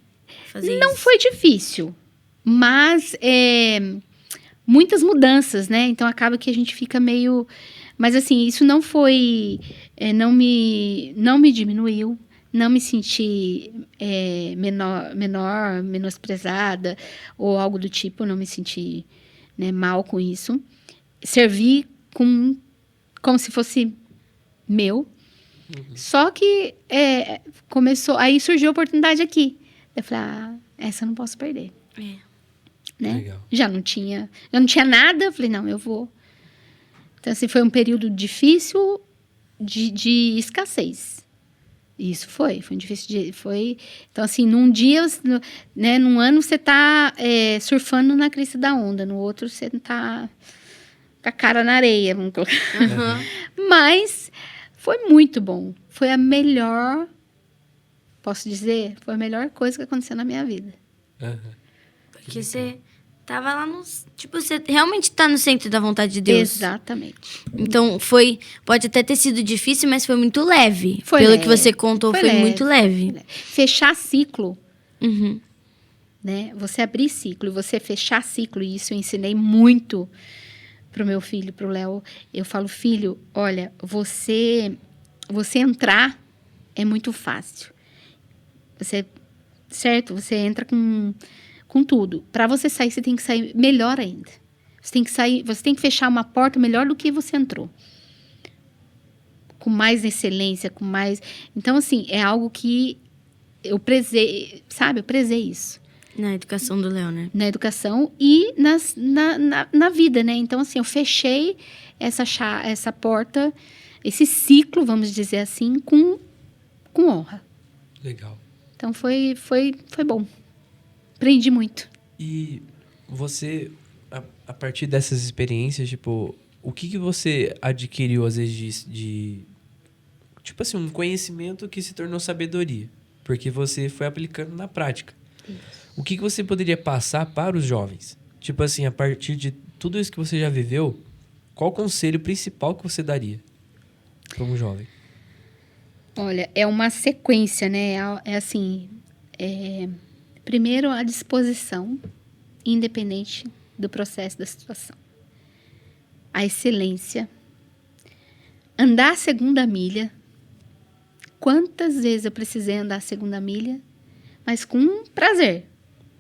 S3: Não foi difícil, mas muitas mudanças, né? Então acaba que a gente fica meio... Mas assim, isso não foi... não me diminuiu, não me senti menosprezada ou algo do tipo, não me senti, né, mal com isso. Servi como se fosse meu. Só que começou... Aí surgiu a oportunidade aqui. Eu falei, essa eu não posso perder. Né?
S2: Legal.
S3: Já não tinha nada. Eu falei, não, eu vou. Então, assim, foi um período difícil de escassez. Isso foi difícil. Então, assim, num dia, né, num ano você tá surfando na crista da onda. No outro você tá com a cara na areia, vamos colocar. Mas foi muito bom. Foi a melhor... Posso dizer? Foi a melhor coisa que aconteceu na minha vida.
S1: Porque você tava lá no... Tipo, você realmente tá no centro da vontade de Deus.
S3: Exatamente.
S1: Então, pode até ter sido difícil, mas foi muito leve. Pelo que você contou, foi muito leve.
S3: Fechar ciclo. Né? Você abrir ciclo e você fechar ciclo. E isso eu ensinei muito pro meu filho, pro Léo. Eu falo, filho, olha, você entrar é muito fácil. Certo? Você entra com tudo. Para você sair, você tem que sair melhor ainda. Você tem que fechar uma porta melhor do que você entrou. Com mais excelência, com mais... Então, assim, é algo que eu prezei, sabe? Eu prezei isso.
S1: Na educação do Léo, né?
S3: Na educação e na vida, né? Então, assim, eu fechei essa porta, esse ciclo, vamos dizer assim, com honra.
S2: Legal.
S3: Então, foi bom. Aprendi muito.
S2: E você, a partir dessas experiências, tipo, o que você adquiriu, às vezes, de tipo assim, um conhecimento que se tornou sabedoria? Porque você foi aplicando na prática.
S3: Isso.
S2: O que você poderia passar para os jovens? Tipo assim, a partir de tudo isso que você já viveu, qual o conselho principal que você daria para um jovem?
S3: Olha, é uma sequência, né? É assim, primeiro a disposição, independente do processo da situação. A excelência. Andar a segunda milha. Quantas vezes eu precisei andar a segunda milha, mas com prazer,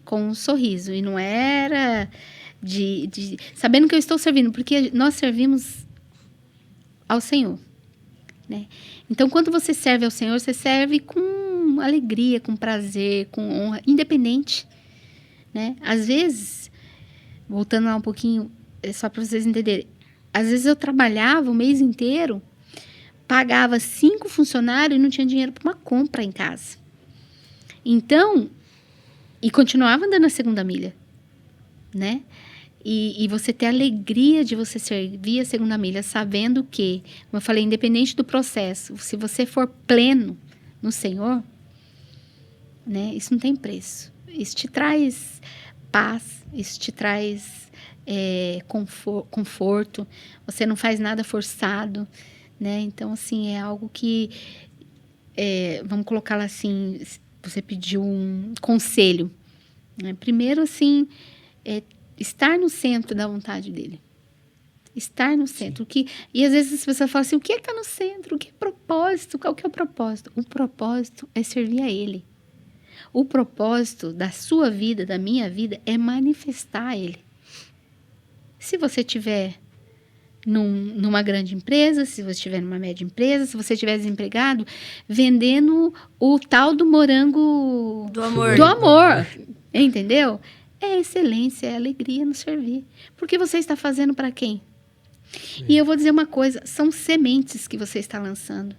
S3: com um sorriso. E não era sabendo que eu estou servindo, porque nós servimos ao Senhor, né? Então, quando você serve ao Senhor, você serve com alegria, com prazer, com honra, independente, né? Às vezes, voltando lá um pouquinho, só para vocês entenderem, às vezes eu trabalhava o mês inteiro, pagava 5 funcionários e não tinha dinheiro para uma compra em casa. Então, e continuava andando a segunda milha, né? E você ter a alegria de você servir a segunda milha, sabendo que, como eu falei, independente do processo, se você for pleno no Senhor, né? Isso não tem preço. Isso te traz paz, isso te traz conforto. Você não faz nada forçado, né? Então, assim, é algo que, vamos colocá-la assim, você pediu um conselho, né? Primeiro, assim, estar no centro da vontade dele. Estar no centro. E às vezes as pessoas falam assim, o que é que está no centro? O que é propósito? Qual que é o propósito? O propósito é servir a ele. O propósito da sua vida, da minha vida, é manifestar ele. Se você estiver numa grande empresa, se você estiver numa média empresa, se você estiver desempregado, vendendo o tal do morango
S1: Do amor.
S3: do amor, entendeu? É excelência, é alegria no servir. Porque você está fazendo para quem? E eu vou dizer uma coisa, são sementes que você está lançando,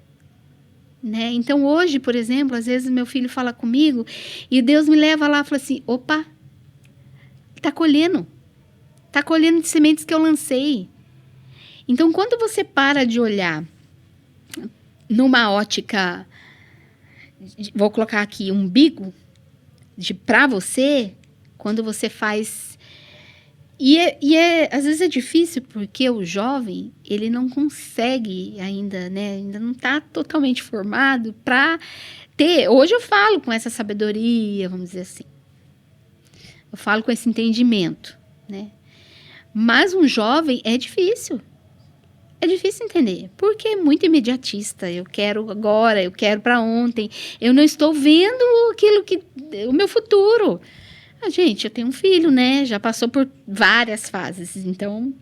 S3: né? Então hoje, por exemplo, às vezes meu filho fala comigo e Deus me leva lá e fala assim, opa, está colhendo de sementes que eu lancei. Então, quando você para de olhar numa ótica, vou colocar aqui, umbigo, para você, quando você faz... às vezes é difícil, porque o jovem, ele não consegue ainda, né? Ainda não está totalmente formado para ter... Hoje eu falo com essa sabedoria, vamos dizer assim. Eu falo com esse entendimento, né? Mas um jovem é difícil. É difícil entender, porque é muito imediatista. Eu quero agora, eu quero para ontem. Eu não estou vendo o meu futuro. Gente, eu tenho um filho, né? Já passou por várias fases. Então,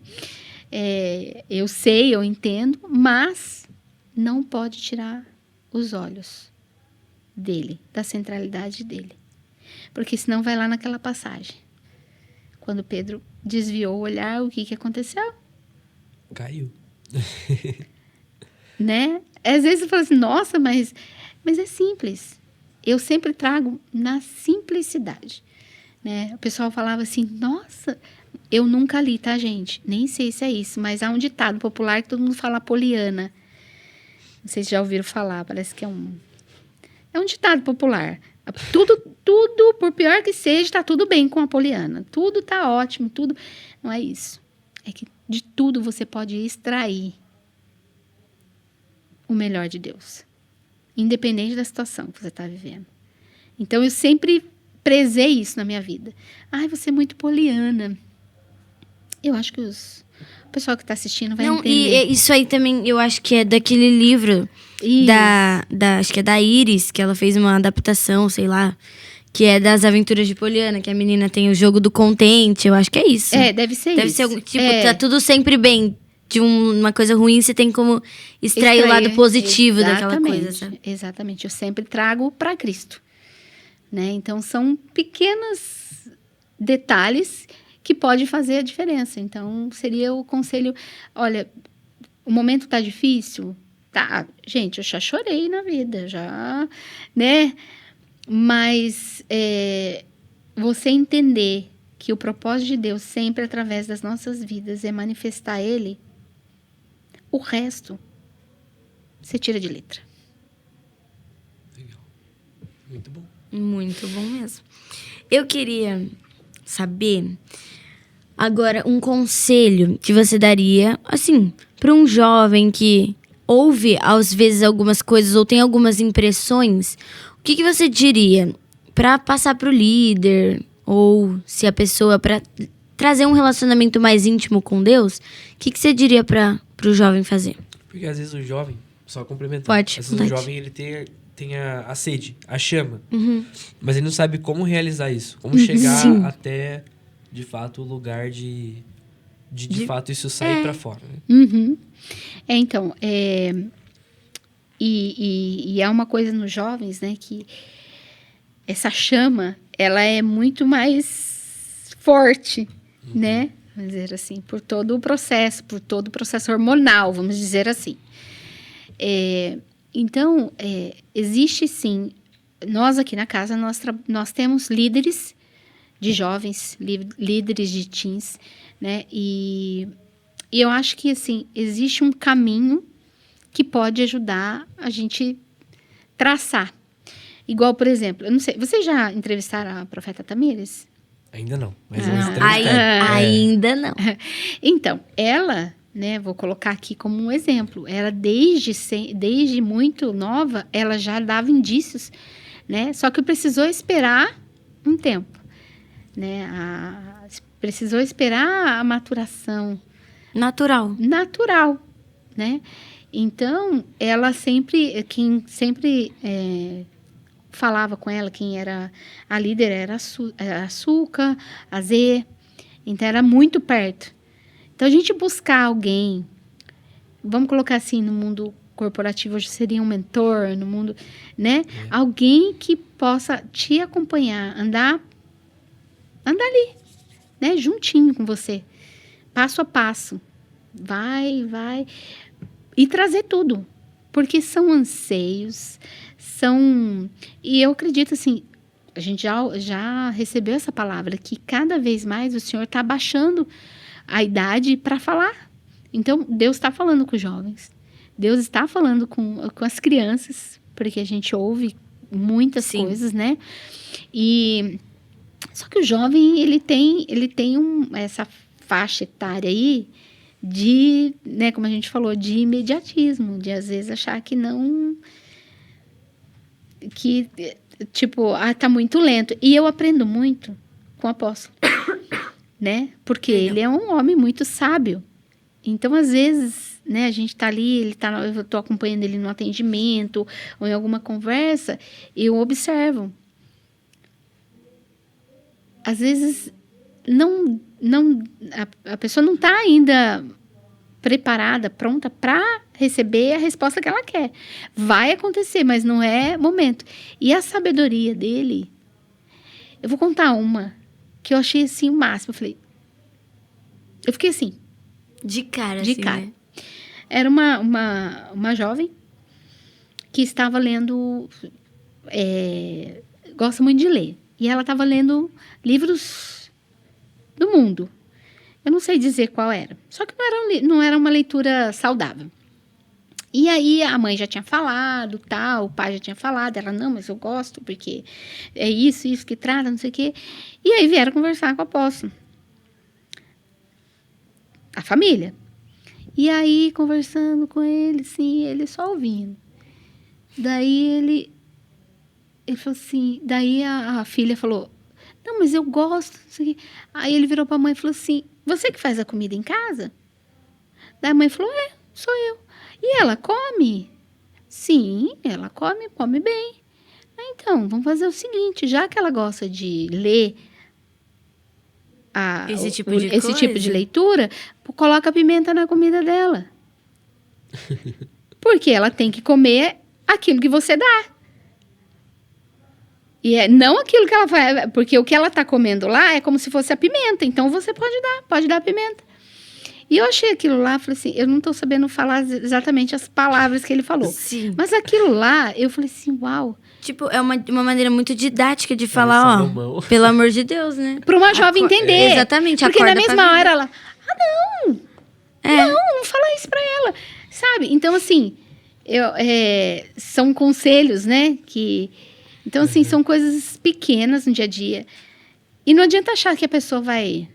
S3: eu sei, eu entendo, mas não pode tirar os olhos dele, da centralidade dele. Porque senão vai lá naquela passagem. Quando Pedro desviou o olhar, o que aconteceu?
S2: Caiu.
S3: Né? Às vezes eu falo assim, nossa, mas é simples. Eu sempre trago na simplicidade, né? O pessoal falava assim, nossa, eu nunca li, tá, gente? Nem sei se é isso, mas há um ditado popular que todo mundo fala Poliana. Não sei se já ouviram falar, parece que é um ditado popular. Tudo, por pior que seja, tá tudo bem com a Poliana. Tudo tá ótimo, tudo. Não é isso. É que de tudo você pode extrair o melhor de Deus, independente da situação que você está vivendo. Então, eu sempre prezei isso na minha vida. Ai, você é muito poliana. Eu acho que o pessoal que está assistindo vai entender.
S1: E isso aí também, eu acho que é daquele livro acho que é da Iris, que ela fez uma adaptação, sei lá, que é das Aventuras de Poliana, que a menina tem o jogo do contente, eu acho que é isso.
S3: Deve ser isso.
S1: Deve ser algum, tipo, tá tudo sempre bem. De uma coisa ruim, você tem como extrair o lado positivo daquela coisa, sabe?
S3: Exatamente. Eu sempre trago para Cristo, né? Então, são pequenos detalhes que podem fazer a diferença. Então, seria o conselho... Olha, o momento tá difícil? Tá. Gente, eu já chorei na vida, já... né? Mas você entender que o propósito de Deus sempre através das nossas vidas é manifestar Ele, o resto você tira de letra.
S2: Legal. Muito bom.
S1: Muito bom mesmo. Eu queria saber Agora, um conselho que você daria, assim, para um jovem que ouve, às vezes, algumas coisas ou tem algumas impressões, o que você diria para passar pro líder? Ou se a pessoa, para trazer um relacionamento mais íntimo com Deus, o que você diria pro jovem fazer?
S2: Porque às vezes o jovem, só complementando,
S1: Pode,
S2: às vezes o jovem ele tem a sede, a chama, mas ele não sabe como realizar isso, como chegar
S1: Sim.
S2: até, de fato, o lugar de fato isso sair pra fora. Né?
S3: Uhum. Então, e é uma coisa nos jovens, né, que essa chama, ela é muito mais forte, né, vamos dizer assim, por todo o processo hormonal, vamos dizer assim. Então, existe sim, nós aqui na casa, nós temos líderes de jovens, líderes de teens, né, e eu acho que, assim, existe um caminho que pode ajudar a gente traçar. Igual, por exemplo, eu não sei, vocês já entrevistaram a profeta Tamires?
S2: Ainda não, mas
S1: Não,
S2: vamos entrevistar.
S1: ainda não.
S3: Então, ela, né, vou colocar aqui como um exemplo, ela desde muito nova, ela já dava indícios, né, só que precisou esperar um tempo, né, precisou esperar a maturação
S1: Natural.
S3: né? Então, ela quem sempre falava com ela, quem era a líder era a Açúcar, a Zê, então era muito perto. Então, a gente buscar alguém, vamos colocar assim, no mundo corporativo, hoje seria um mentor, no mundo, né? Alguém que possa te acompanhar, andar ali, né? Juntinho com você, passo a passo. Vai. E trazer tudo. Porque são anseios, E eu acredito, assim, a gente já recebeu essa palavra, que cada vez mais o Senhor está abaixando a idade para falar. Então, Deus está falando com os jovens. Deus está falando com as crianças, porque a gente ouve muitas coisas, né? Só que o jovem, ele tem essa faixa etária aí de, né, como a gente falou, de imediatismo, de às vezes achar que não, que tipo, tá muito lento. E eu aprendo muito com o apóstolo, né? Porque ele é um homem muito sábio. Então, às vezes, né, a gente tá ali, eu tô acompanhando ele no atendimento ou em alguma conversa, eu observo. Às vezes, a pessoa não está ainda preparada, pronta para receber a resposta que ela quer. Vai acontecer, mas não é momento. E a sabedoria dele, eu vou contar uma que eu achei assim o máximo. Eu fiquei assim.
S1: De cara,
S3: De
S1: assim,
S3: cara.
S1: né?
S3: Era uma jovem que estava lendo, gosta muito de ler. E ela estava lendo livros do mundo. Eu não sei dizer qual era. Só que não era uma leitura saudável. E aí a mãe já tinha falado, tal, o pai já tinha falado. Ela, não, mas eu gosto porque é isso que trata, não sei o quê. E aí vieram conversar com o apóstolo. A família. E aí, conversando com ele, sim, ele só ouvindo. Daí ele falou assim, daí a filha falou, não, mas eu gosto, não sei o quê. Aí ele virou para a mãe e falou assim, você que faz a comida em casa? Daí a mãe falou, sou eu. E ela come? Sim, ela come bem. Então, vamos fazer o seguinte, já que ela gosta de ler esse tipo de leitura, coloca pimenta na comida dela. Porque ela tem que comer aquilo que você dá. E não aquilo que ela vai... Porque o que ela está comendo lá é como se fosse a pimenta. Então, você pode dar pimenta. E eu achei aquilo lá, falei assim, eu não estou sabendo falar exatamente as palavras que ele falou.
S1: Sim.
S3: Mas aquilo lá, eu falei assim, uau.
S1: Tipo, é uma maneira muito didática de falar, ó, pelo amor de Deus, né?
S3: Para uma jovem entender.
S1: Exatamente,
S3: porque na
S1: acorda pra
S3: mesma
S1: vida.
S3: hora ela, não fala isso para ela, sabe? Então, assim, são conselhos, né, então, assim, são coisas pequenas no dia a dia. E não adianta achar que a pessoa vai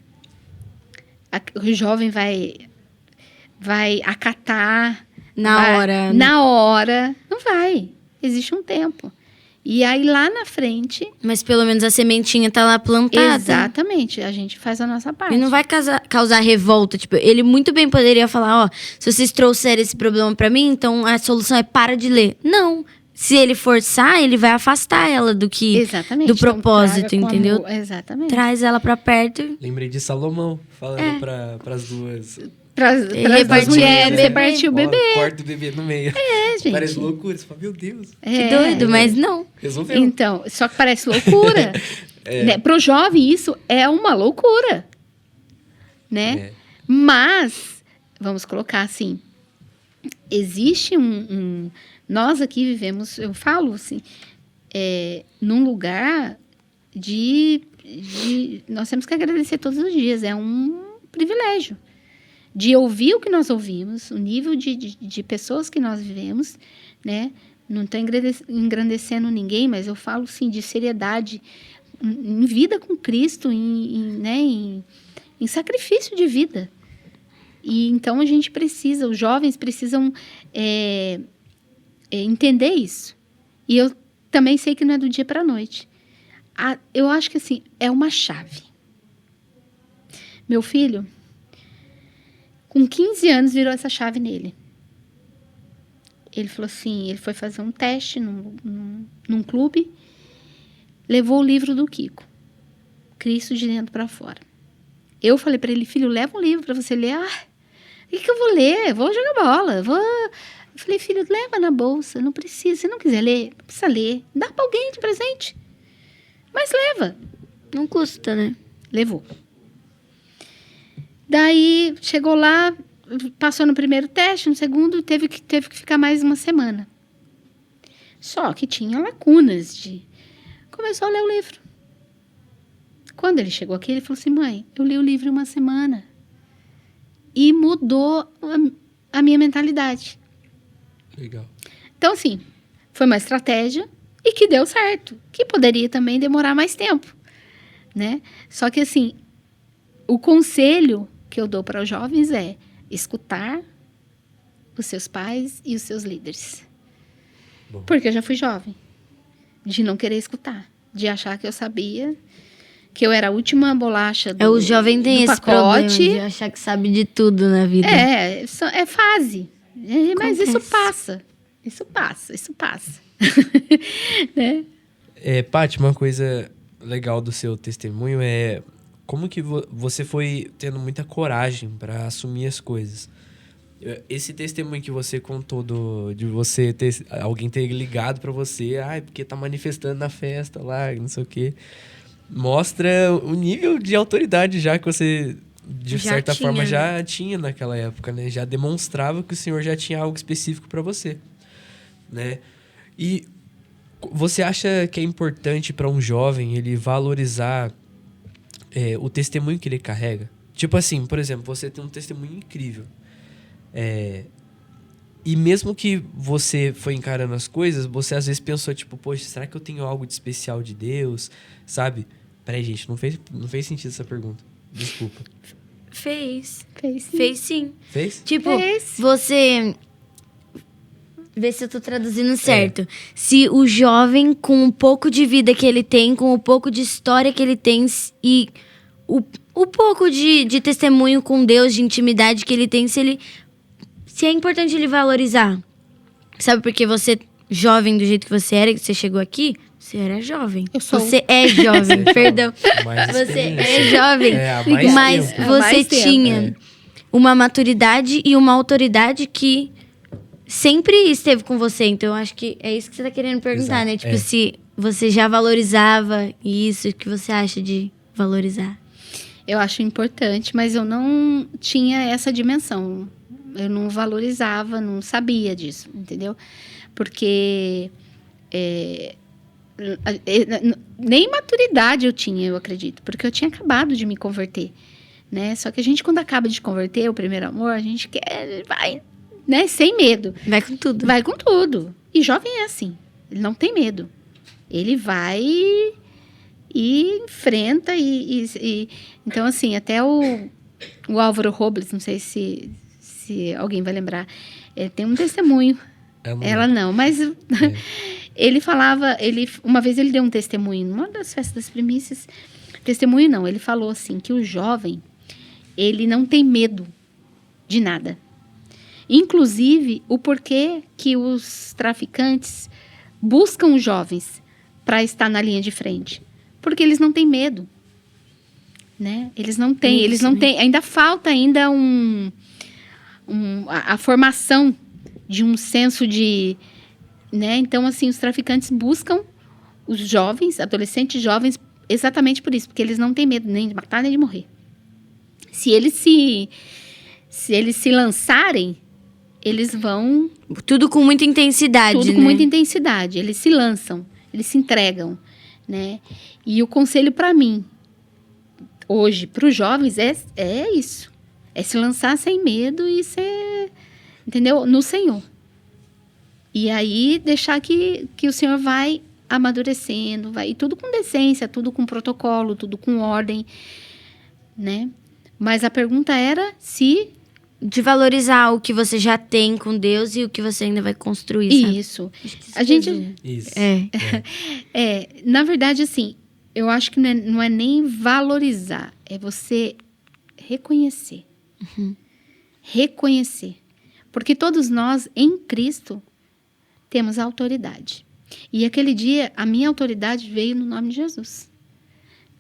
S3: o jovem vai acatar
S1: Na hora.
S3: Na hora. Não vai. Existe um tempo. E aí, lá na frente...
S1: Mas pelo menos a sementinha tá lá plantada.
S3: Exatamente. A gente faz a nossa parte.
S1: E não vai causar revolta. Tipo, ele muito bem poderia falar, ó, se vocês trouxerem esse problema pra mim, então a solução é para de ler. Não. Se ele forçar, ele vai afastar ela do que...
S3: Exatamente.
S1: Do propósito,
S3: traga com
S1: entendeu?
S3: amor. Exatamente.
S1: Traz ela pra perto.
S2: Lembrei de Salomão, falando pras duas.
S3: Pras
S1: repartiu
S3: mulheres,
S1: o bebê.
S3: repartiu o bebê.
S2: Corta o bebê no meio.
S3: Gente.
S2: Parece loucura. Você fala, meu Deus.
S1: Que doido, mas não.
S2: Resolveu.
S3: Então, só que parece loucura. Né? Pro jovem, isso é uma loucura. Né?
S2: É.
S3: Mas, vamos colocar assim, existe nós aqui vivemos, eu falo assim, num lugar nós temos que agradecer todos os dias, é um privilégio. De ouvir o que nós ouvimos, o nível de pessoas que nós vivemos, né? Não estou engrandecendo ninguém, mas eu falo, sim, de seriedade em vida com Cristo, em sacrifício de vida. E então a gente precisa, os jovens precisam entender isso. E eu também sei que não é do dia para a noite. Eu acho que assim, é uma chave. Meu filho, com 15 anos, virou essa chave nele. Ele falou assim, ele foi fazer um teste num clube, levou o livro do Kiko, Cristo de Dentro para Fora. Eu falei para ele, filho, leva um livro para você ler. O que eu vou ler? Vou jogar bola. Eu falei, filho, leva na bolsa, não precisa. Se não quiser ler, não precisa ler. Dá para alguém de presente. Mas leva.
S1: Não custa, né?
S3: Levou. Daí, chegou lá, passou no primeiro teste, no segundo, teve que ficar mais uma semana. Só que tinha lacunas Começou a ler o livro. Quando ele chegou aqui, ele falou assim, mãe, eu li o livro em uma semana. E mudou a minha mentalidade.
S2: Legal.
S3: Então, assim, foi uma estratégia e que deu certo. Que poderia também demorar mais tempo, né? Só que, assim, o conselho que eu dou para os jovens é escutar os seus pais e os seus líderes.
S2: Bom.
S3: Porque eu já fui jovem. De não querer escutar. De achar que eu sabia, que eu era a última bolacha
S1: O jovem tem
S3: do
S1: esse problema
S3: pacote.
S1: de achar que sabe de tudo na vida.
S3: É fase. Mas isso
S1: Acontece.
S3: passa. Isso passa. Né?
S2: Paty, uma coisa legal do seu testemunho é como que você foi tendo muita coragem para assumir as coisas. Esse testemunho que você contou de você alguém ter ligado para você, porque tá manifestando na festa lá, não sei o quê, mostra o nível de autoridade já que você, de certa forma, já tinha naquela época, né? Já demonstrava que o Senhor já tinha algo específico para você, né? E você acha que é importante para um jovem ele valorizar o testemunho que ele carrega? Tipo assim, por exemplo, você tem um testemunho incrível. E mesmo que você foi encarando as coisas, você às vezes pensou, tipo, poxa, será que eu tenho algo de especial de Deus? Sabe? Peraí, gente, não fez sentido essa pergunta. Desculpa.
S1: Fez.
S3: Fez sim.
S1: Fez sim.
S2: Fez?
S1: Tipo,
S3: Fez.
S1: você... Vê se eu tô traduzindo certo. Se o jovem, com o pouco de vida que ele tem, com o pouco de história que ele tem e o pouco de testemunho com Deus, de intimidade que ele tem, se é importante ele valorizar. Sabe, porque você, jovem do jeito que você era, que você chegou aqui, você era jovem.
S3: Eu sou.
S1: Você é jovem, perdão.
S2: Mais
S1: Você
S2: experiência.
S1: é jovem,
S2: há mais
S1: mas
S2: tempo.
S3: Há
S1: você
S3: mais tempo.
S1: tinha uma maturidade e uma autoridade que sempre esteve com você. Então, eu acho que é isso que você tá querendo perguntar,
S2: Exato,
S1: né? Tipo, se você já valorizava isso, o que você acha de valorizar?
S3: Eu acho importante, mas eu não tinha essa dimensão. Eu não valorizava, não sabia disso, entendeu? Porque nem maturidade eu tinha, eu acredito. Porque eu tinha acabado de me converter, né? Só que a gente, quando acaba de converter, o primeiro amor, a gente vai, né? Sem medo.
S1: Vai com tudo.
S3: Vai com tudo. E jovem é assim. Ele não tem medo. Ele vai e enfrenta. Então, assim, até o Álvaro Robles, não sei se alguém vai lembrar, tem um testemunho. Ela não, mas ele falava, uma vez ele deu um testemunho numa das festas das primícias. Testemunho não, ele falou assim, que o jovem, ele não tem medo de nada. Inclusive, o porquê que os traficantes buscam os jovens para estar na linha de frente. Porque eles não têm medo. Né? Eles não têm, ainda falta a formação de um senso de... Né? Então, assim, os traficantes buscam os jovens, adolescentes jovens, exatamente por isso, porque eles não têm medo nem de matar, nem de morrer. Se eles se lançarem, eles vão...
S1: Tudo com muita intensidade,
S3: Tudo com muita intensidade. Eles se lançam, eles se entregam, né? E o conselho para mim, hoje, para os jovens, é isso. É se lançar sem medo e ser, entendeu? No Senhor. E aí, deixar que o Senhor vai amadurecendo, vai, e tudo com decência, tudo com protocolo, tudo com ordem, né? Mas a pergunta era se...
S1: De valorizar o que você já tem com Deus e o que você ainda vai construir, sabe?
S3: Isso. A gente...
S2: Isso.
S3: Na verdade, assim, eu acho que não é nem valorizar, é você reconhecer.
S1: Uhum.
S3: Reconhecer. Porque todos nós, em Cristo, temos autoridade. E aquele dia, a minha autoridade veio no nome de Jesus.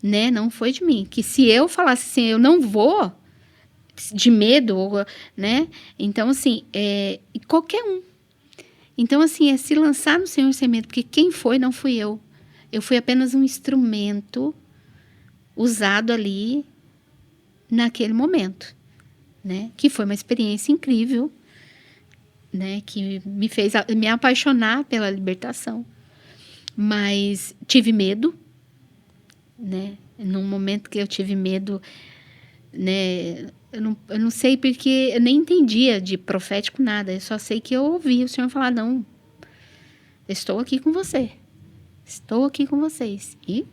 S3: Né? Não foi de mim. Que se eu falasse assim, eu não vou, de medo, né? Então, assim, qualquer um. Então, assim, é se lançar no Senhor sem medo. Porque quem foi, não fui eu. Eu fui apenas um instrumento usado ali naquele momento, né? Que foi uma experiência incrível, né? Que me fez me apaixonar pela libertação. Mas tive medo, né? Num momento que eu tive medo, né? Eu não sei porque eu nem entendia de profético nada. Eu só sei que eu ouvi o Senhor falar, não, estou aqui com você. Estou aqui com vocês. E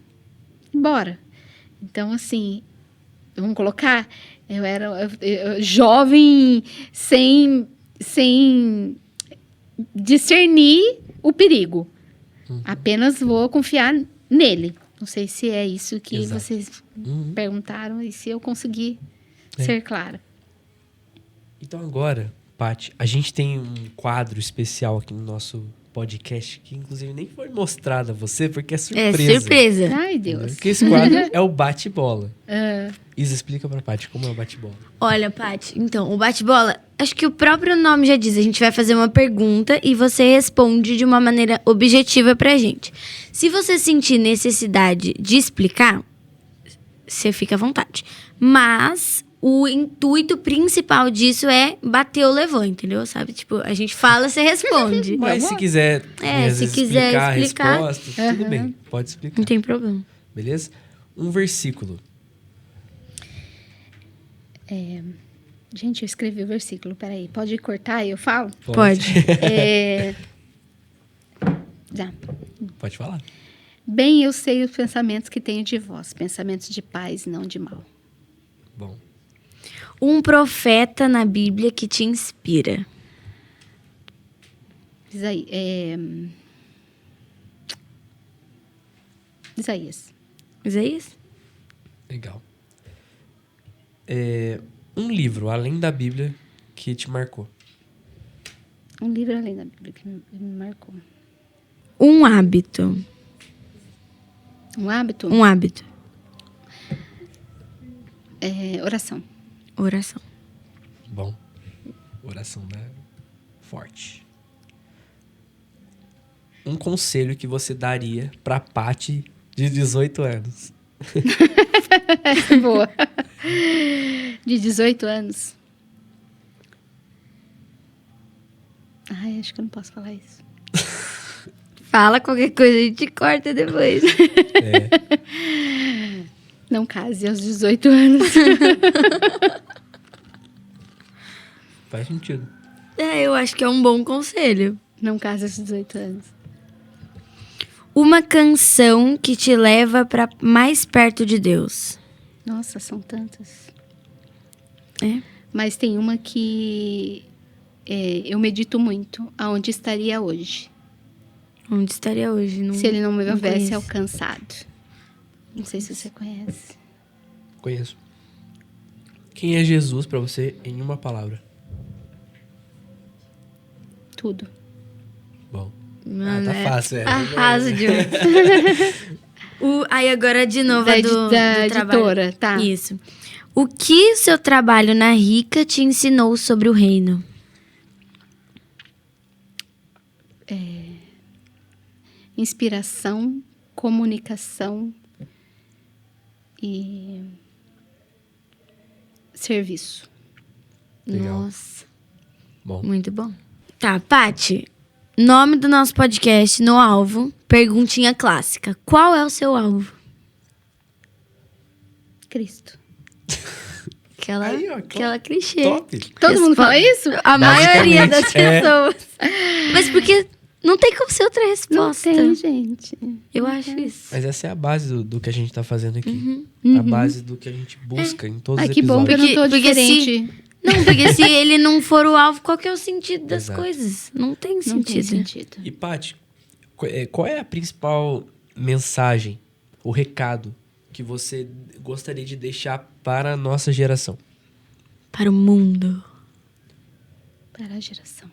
S3: bora. Então, assim, vamos colocar, eu era jovem sem discernir o perigo. Apenas vou confiar nele. Não sei se é isso que
S2: Exato.
S3: vocês perguntaram e se eu consegui ser clara.
S2: Então agora, Paty, a gente tem um quadro especial aqui no nosso podcast que inclusive nem foi mostrado a você porque é surpresa.
S1: É surpresa.
S3: Ai, Deus.
S2: Porque esse quadro é o bate-bola. Isa, explica pra Paty como é o bate-bola.
S1: Olha, Paty, então, o bate-bola, acho que o próprio nome já diz. A gente vai fazer uma pergunta e você responde de uma maneira objetiva pra gente. Se você sentir necessidade de explicar, você fica à vontade. Mas o intuito principal disso é bater ou levou, entendeu? Sabe? Tipo, a gente fala, você responde.
S2: Mas se quiser, às
S1: se
S2: vezes,
S1: quiser
S2: explicar a
S1: explicar,
S2: resposta, tudo bem, pode explicar.
S1: Não tem problema.
S2: Beleza? Um versículo.
S3: Gente, eu escrevi o versículo, peraí. Pode cortar e eu falo?
S1: Pode.
S3: Já.
S2: Pode falar.
S3: Bem, eu sei os pensamentos que tenho de vós, pensamentos de paz, não de mal.
S2: Bom.
S1: Um profeta na Bíblia que te inspira.
S3: Isaías.
S1: Isaías?
S2: Legal. Um livro, além da Bíblia, que te marcou.
S3: Um livro além da Bíblia que me marcou.
S1: Um hábito.
S3: Um hábito?
S1: Um hábito.
S3: Oração.
S1: Oração.
S2: Bom. Oração, né? Forte. Um conselho que você daria pra Paty de 18 anos.
S3: Boa. De 18 anos. Ai, acho que eu não posso falar isso.
S1: Fala qualquer coisa, a gente corta depois.
S3: Não case aos 18 anos.
S2: Faz sentido.
S1: Eu acho que é um bom conselho.
S3: Não case aos 18 anos.
S1: Uma canção que te leva para mais perto de Deus.
S3: Nossa, são tantas.
S1: É.
S3: Mas tem uma que eu medito muito. Aonde estaria hoje?
S1: Onde estaria hoje? Não,
S3: Se ele não me
S1: não
S3: houvesse
S1: conheço.
S3: alcançado. Não sei se você conhece.
S2: Conheço. Quem é Jesus pra você em uma palavra?
S3: Tudo.
S2: Bom.
S1: Mano,
S2: tá fácil,
S1: Arraso demais. Aí agora de novo
S3: Da
S1: a do trabalho.
S3: editora, tá.
S1: Isso. O que o seu trabalho na Rica te ensinou sobre o reino?
S3: Inspiração, comunicação e serviço.
S2: Legal.
S1: Nossa,
S2: Bom.
S1: muito bom. Tá, Paty, nome do nosso podcast no alvo, perguntinha clássica. Qual é o seu alvo?
S3: Cristo.
S1: Aquela,
S2: Aí, ó,
S1: aquela clichê.
S2: Top.
S3: Todo mundo fala isso?
S1: A maioria das
S2: Basicamente,
S1: pessoas. Mas porque não tem como ser outra
S3: Não
S1: resposta.
S3: tem, gente.
S1: Eu acho isso.
S2: Mas essa é a base do que a gente tá fazendo aqui. A base do que a gente busca em todos
S3: Ai,
S2: os
S3: que bom que eu
S2: episódios.
S3: não tô
S1: Porque
S3: diferente.
S1: Não, porque se ele não for o alvo, qual que é o sentido das
S2: Exato.
S1: coisas? Não tem
S3: Não
S1: sentido.
S3: tem sentido.
S2: E, Paty, qual é a principal mensagem, o recado que você gostaria de deixar para a nossa geração?
S1: Para o mundo.
S3: Para a geração.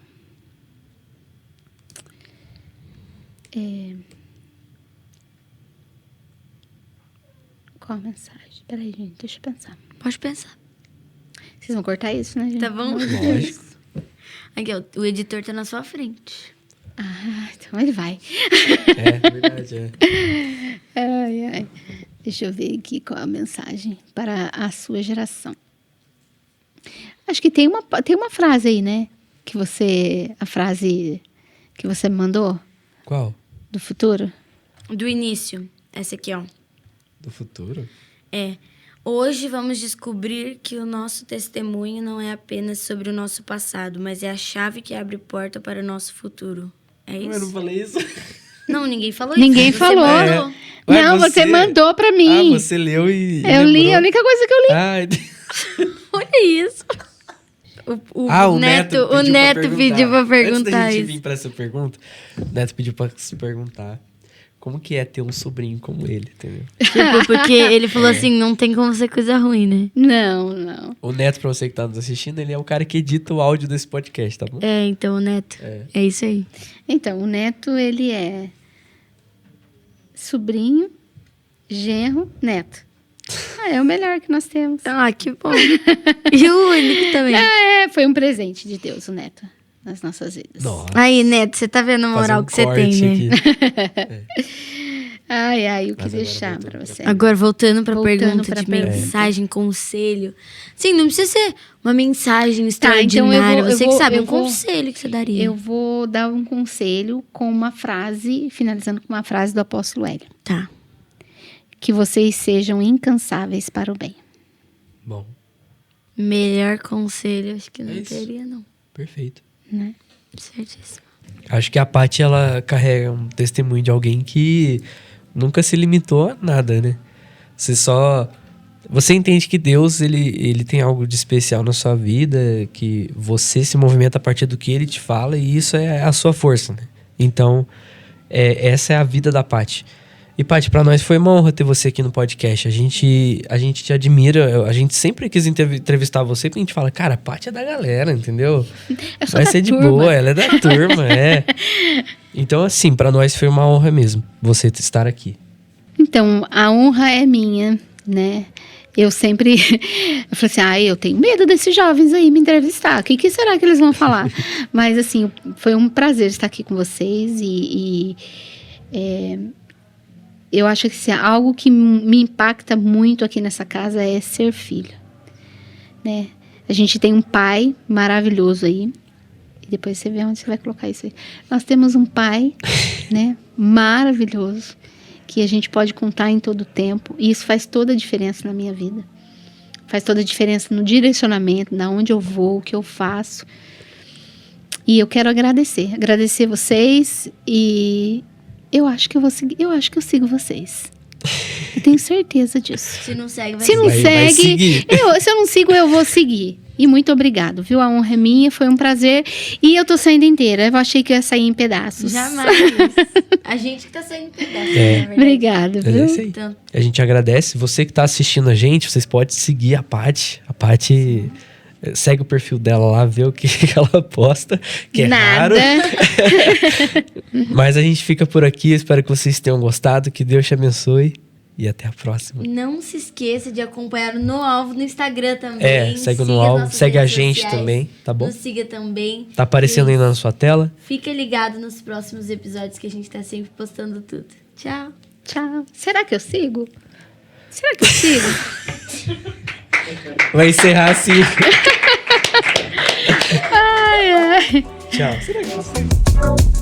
S3: Qual a mensagem? Peraí, gente, deixa eu pensar.
S1: Pode pensar.
S3: Vocês vão cortar isso, né, gente?
S1: Tá bom?
S2: Lógico.
S1: Aqui, ó, o editor tá na sua frente.
S3: Ah, então ele vai.
S2: É, verdade, é.
S3: Ai, ai. Deixa eu ver aqui qual a mensagem para a sua geração. Acho que tem uma frase aí, né? A frase que você me mandou
S2: Qual?
S3: do futuro.
S1: Do início. Essa aqui, ó.
S2: Do futuro?
S1: É. Hoje vamos descobrir que o nosso testemunho não é apenas sobre o nosso passado, mas é a chave que abre porta para o nosso futuro. É
S2: Eu não
S1: isso?
S2: falei isso.
S1: Não, ninguém falou
S3: Ninguém
S1: isso.
S3: falou.
S1: Você mandou.
S2: Ué,
S3: Não, você mandou pra mim.
S2: Ah, você leu e
S3: Eu li,
S2: lembrou.
S3: a única coisa que eu li.
S2: Ah,
S1: Olha isso.
S2: o Neto
S1: pediu pra
S2: Antes da
S1: perguntar
S2: gente
S1: isso.
S2: vir pra essa pergunta, o Neto pediu pra se perguntar como que é ter um sobrinho como ele, entendeu?
S1: Tipo, porque ele falou assim, não tem como ser coisa ruim, né?
S3: Não, não.
S2: O Neto, pra você que tá nos assistindo, ele é o cara que edita o áudio desse podcast, tá bom?
S1: É, então, o Neto. É isso aí.
S3: Então, o Neto, ele é sobrinho, genro, neto. É o melhor que nós temos.
S1: Ah, que bom. E o único também.
S3: Foi um presente de Deus, o Neto, nas nossas vidas.
S2: Nossa.
S1: Aí, Neto, você tá vendo a
S2: Fazer
S1: moral
S2: um
S1: que você
S2: corte
S1: tem, né?
S2: aqui.
S3: Ai, o que
S2: Mas agora
S3: deixar
S2: voltando
S3: pra
S2: pra
S3: você.
S1: Agora, voltando pra
S3: Voltando
S1: pergunta
S3: pra
S1: de
S3: pergunta.
S1: mensagem, conselho. Sim, não precisa ser uma mensagem
S3: Tá, então
S1: extraordinária.
S3: eu
S1: você
S3: vou-
S1: que sabe,
S3: eu
S1: um
S3: vou-
S1: conselho que você daria.
S3: Eu vou dar um conselho com uma frase, finalizando com uma frase do apóstolo Hélio.
S1: Tá.
S3: Que vocês sejam incansáveis para o bem.
S2: Bom,
S1: Melhor conselho, acho que não
S2: É isso.
S1: teria, não.
S2: perfeito.
S3: Né?
S1: Certíssimo.
S2: Acho que a Paty, ela carrega um testemunho de alguém que nunca se limitou a nada, né? Você entende que Deus, ele tem algo de especial na sua vida, que você se movimenta a partir do que ele te fala, e isso é a sua força, né? Então, essa é a vida da Paty. E, Paty, pra nós foi uma honra ter você aqui no podcast. A gente te admira, a gente sempre quis entrevistar você, porque a gente fala, cara, a Paty é da galera, entendeu?
S3: Eu sou
S2: Vai
S3: da
S2: ser de
S3: turma.
S2: boa, ela é da turma, é. Então, assim, pra nós foi uma honra mesmo você estar aqui.
S3: Então, a honra é minha, né? Eu sempre... Eu falei assim, eu tenho medo desses jovens aí me entrevistar. O que será que eles vão falar? Mas, assim, foi um prazer estar aqui com vocês eu acho que assim, algo que me impacta muito aqui nessa casa é ser filho, né? A gente tem um pai maravilhoso aí. E depois você vê onde você vai colocar isso aí. Nós temos um pai, né? Maravilhoso. Que a gente pode contar em todo o tempo. E isso faz toda a diferença na minha vida. Faz toda a diferença no direcionamento, na onde eu vou, o que eu faço. E eu quero agradecer. Agradecer vocês e... Eu acho que eu sigo vocês. tenho certeza disso.
S1: Se não segue, vai
S3: Se não
S1: seguir.
S2: Vai
S3: segue,
S2: seguir.
S3: se eu não sigo, eu vou seguir. E muito obrigado, viu? A honra é minha, foi um prazer. E eu tô saindo inteira. Eu achei que eu ia sair em pedaços.
S1: Jamais. A gente que tá saindo pedaço, na verdade.
S3: Obrigada,
S2: Mas
S3: viu?
S2: é isso aí.
S1: Então,
S2: A gente agradece. Você que tá assistindo a gente, vocês podem seguir a Paty. A Paty segue o perfil dela lá, vê o que ela posta, que é raro. Mas a gente fica por aqui. Espero que vocês tenham gostado. Que Deus te abençoe. E até a próxima.
S1: não se esqueça de acompanhar o No Alvo no Instagram também.
S2: Segue o
S1: Siga
S2: No
S1: as
S2: Alvo,
S1: nossas
S2: segue a
S1: redes
S2: gente
S1: sociais.
S2: também, tá bom?
S1: Nos siga também.
S2: Tá aparecendo aí na sua tela.
S1: Fica ligado nos próximos episódios que a gente tá sempre postando tudo. Tchau.
S3: Tchau. Será que eu sigo? Será que eu sigo?
S2: Vai encerrar assim.
S3: Ai, ai.
S2: Tchau.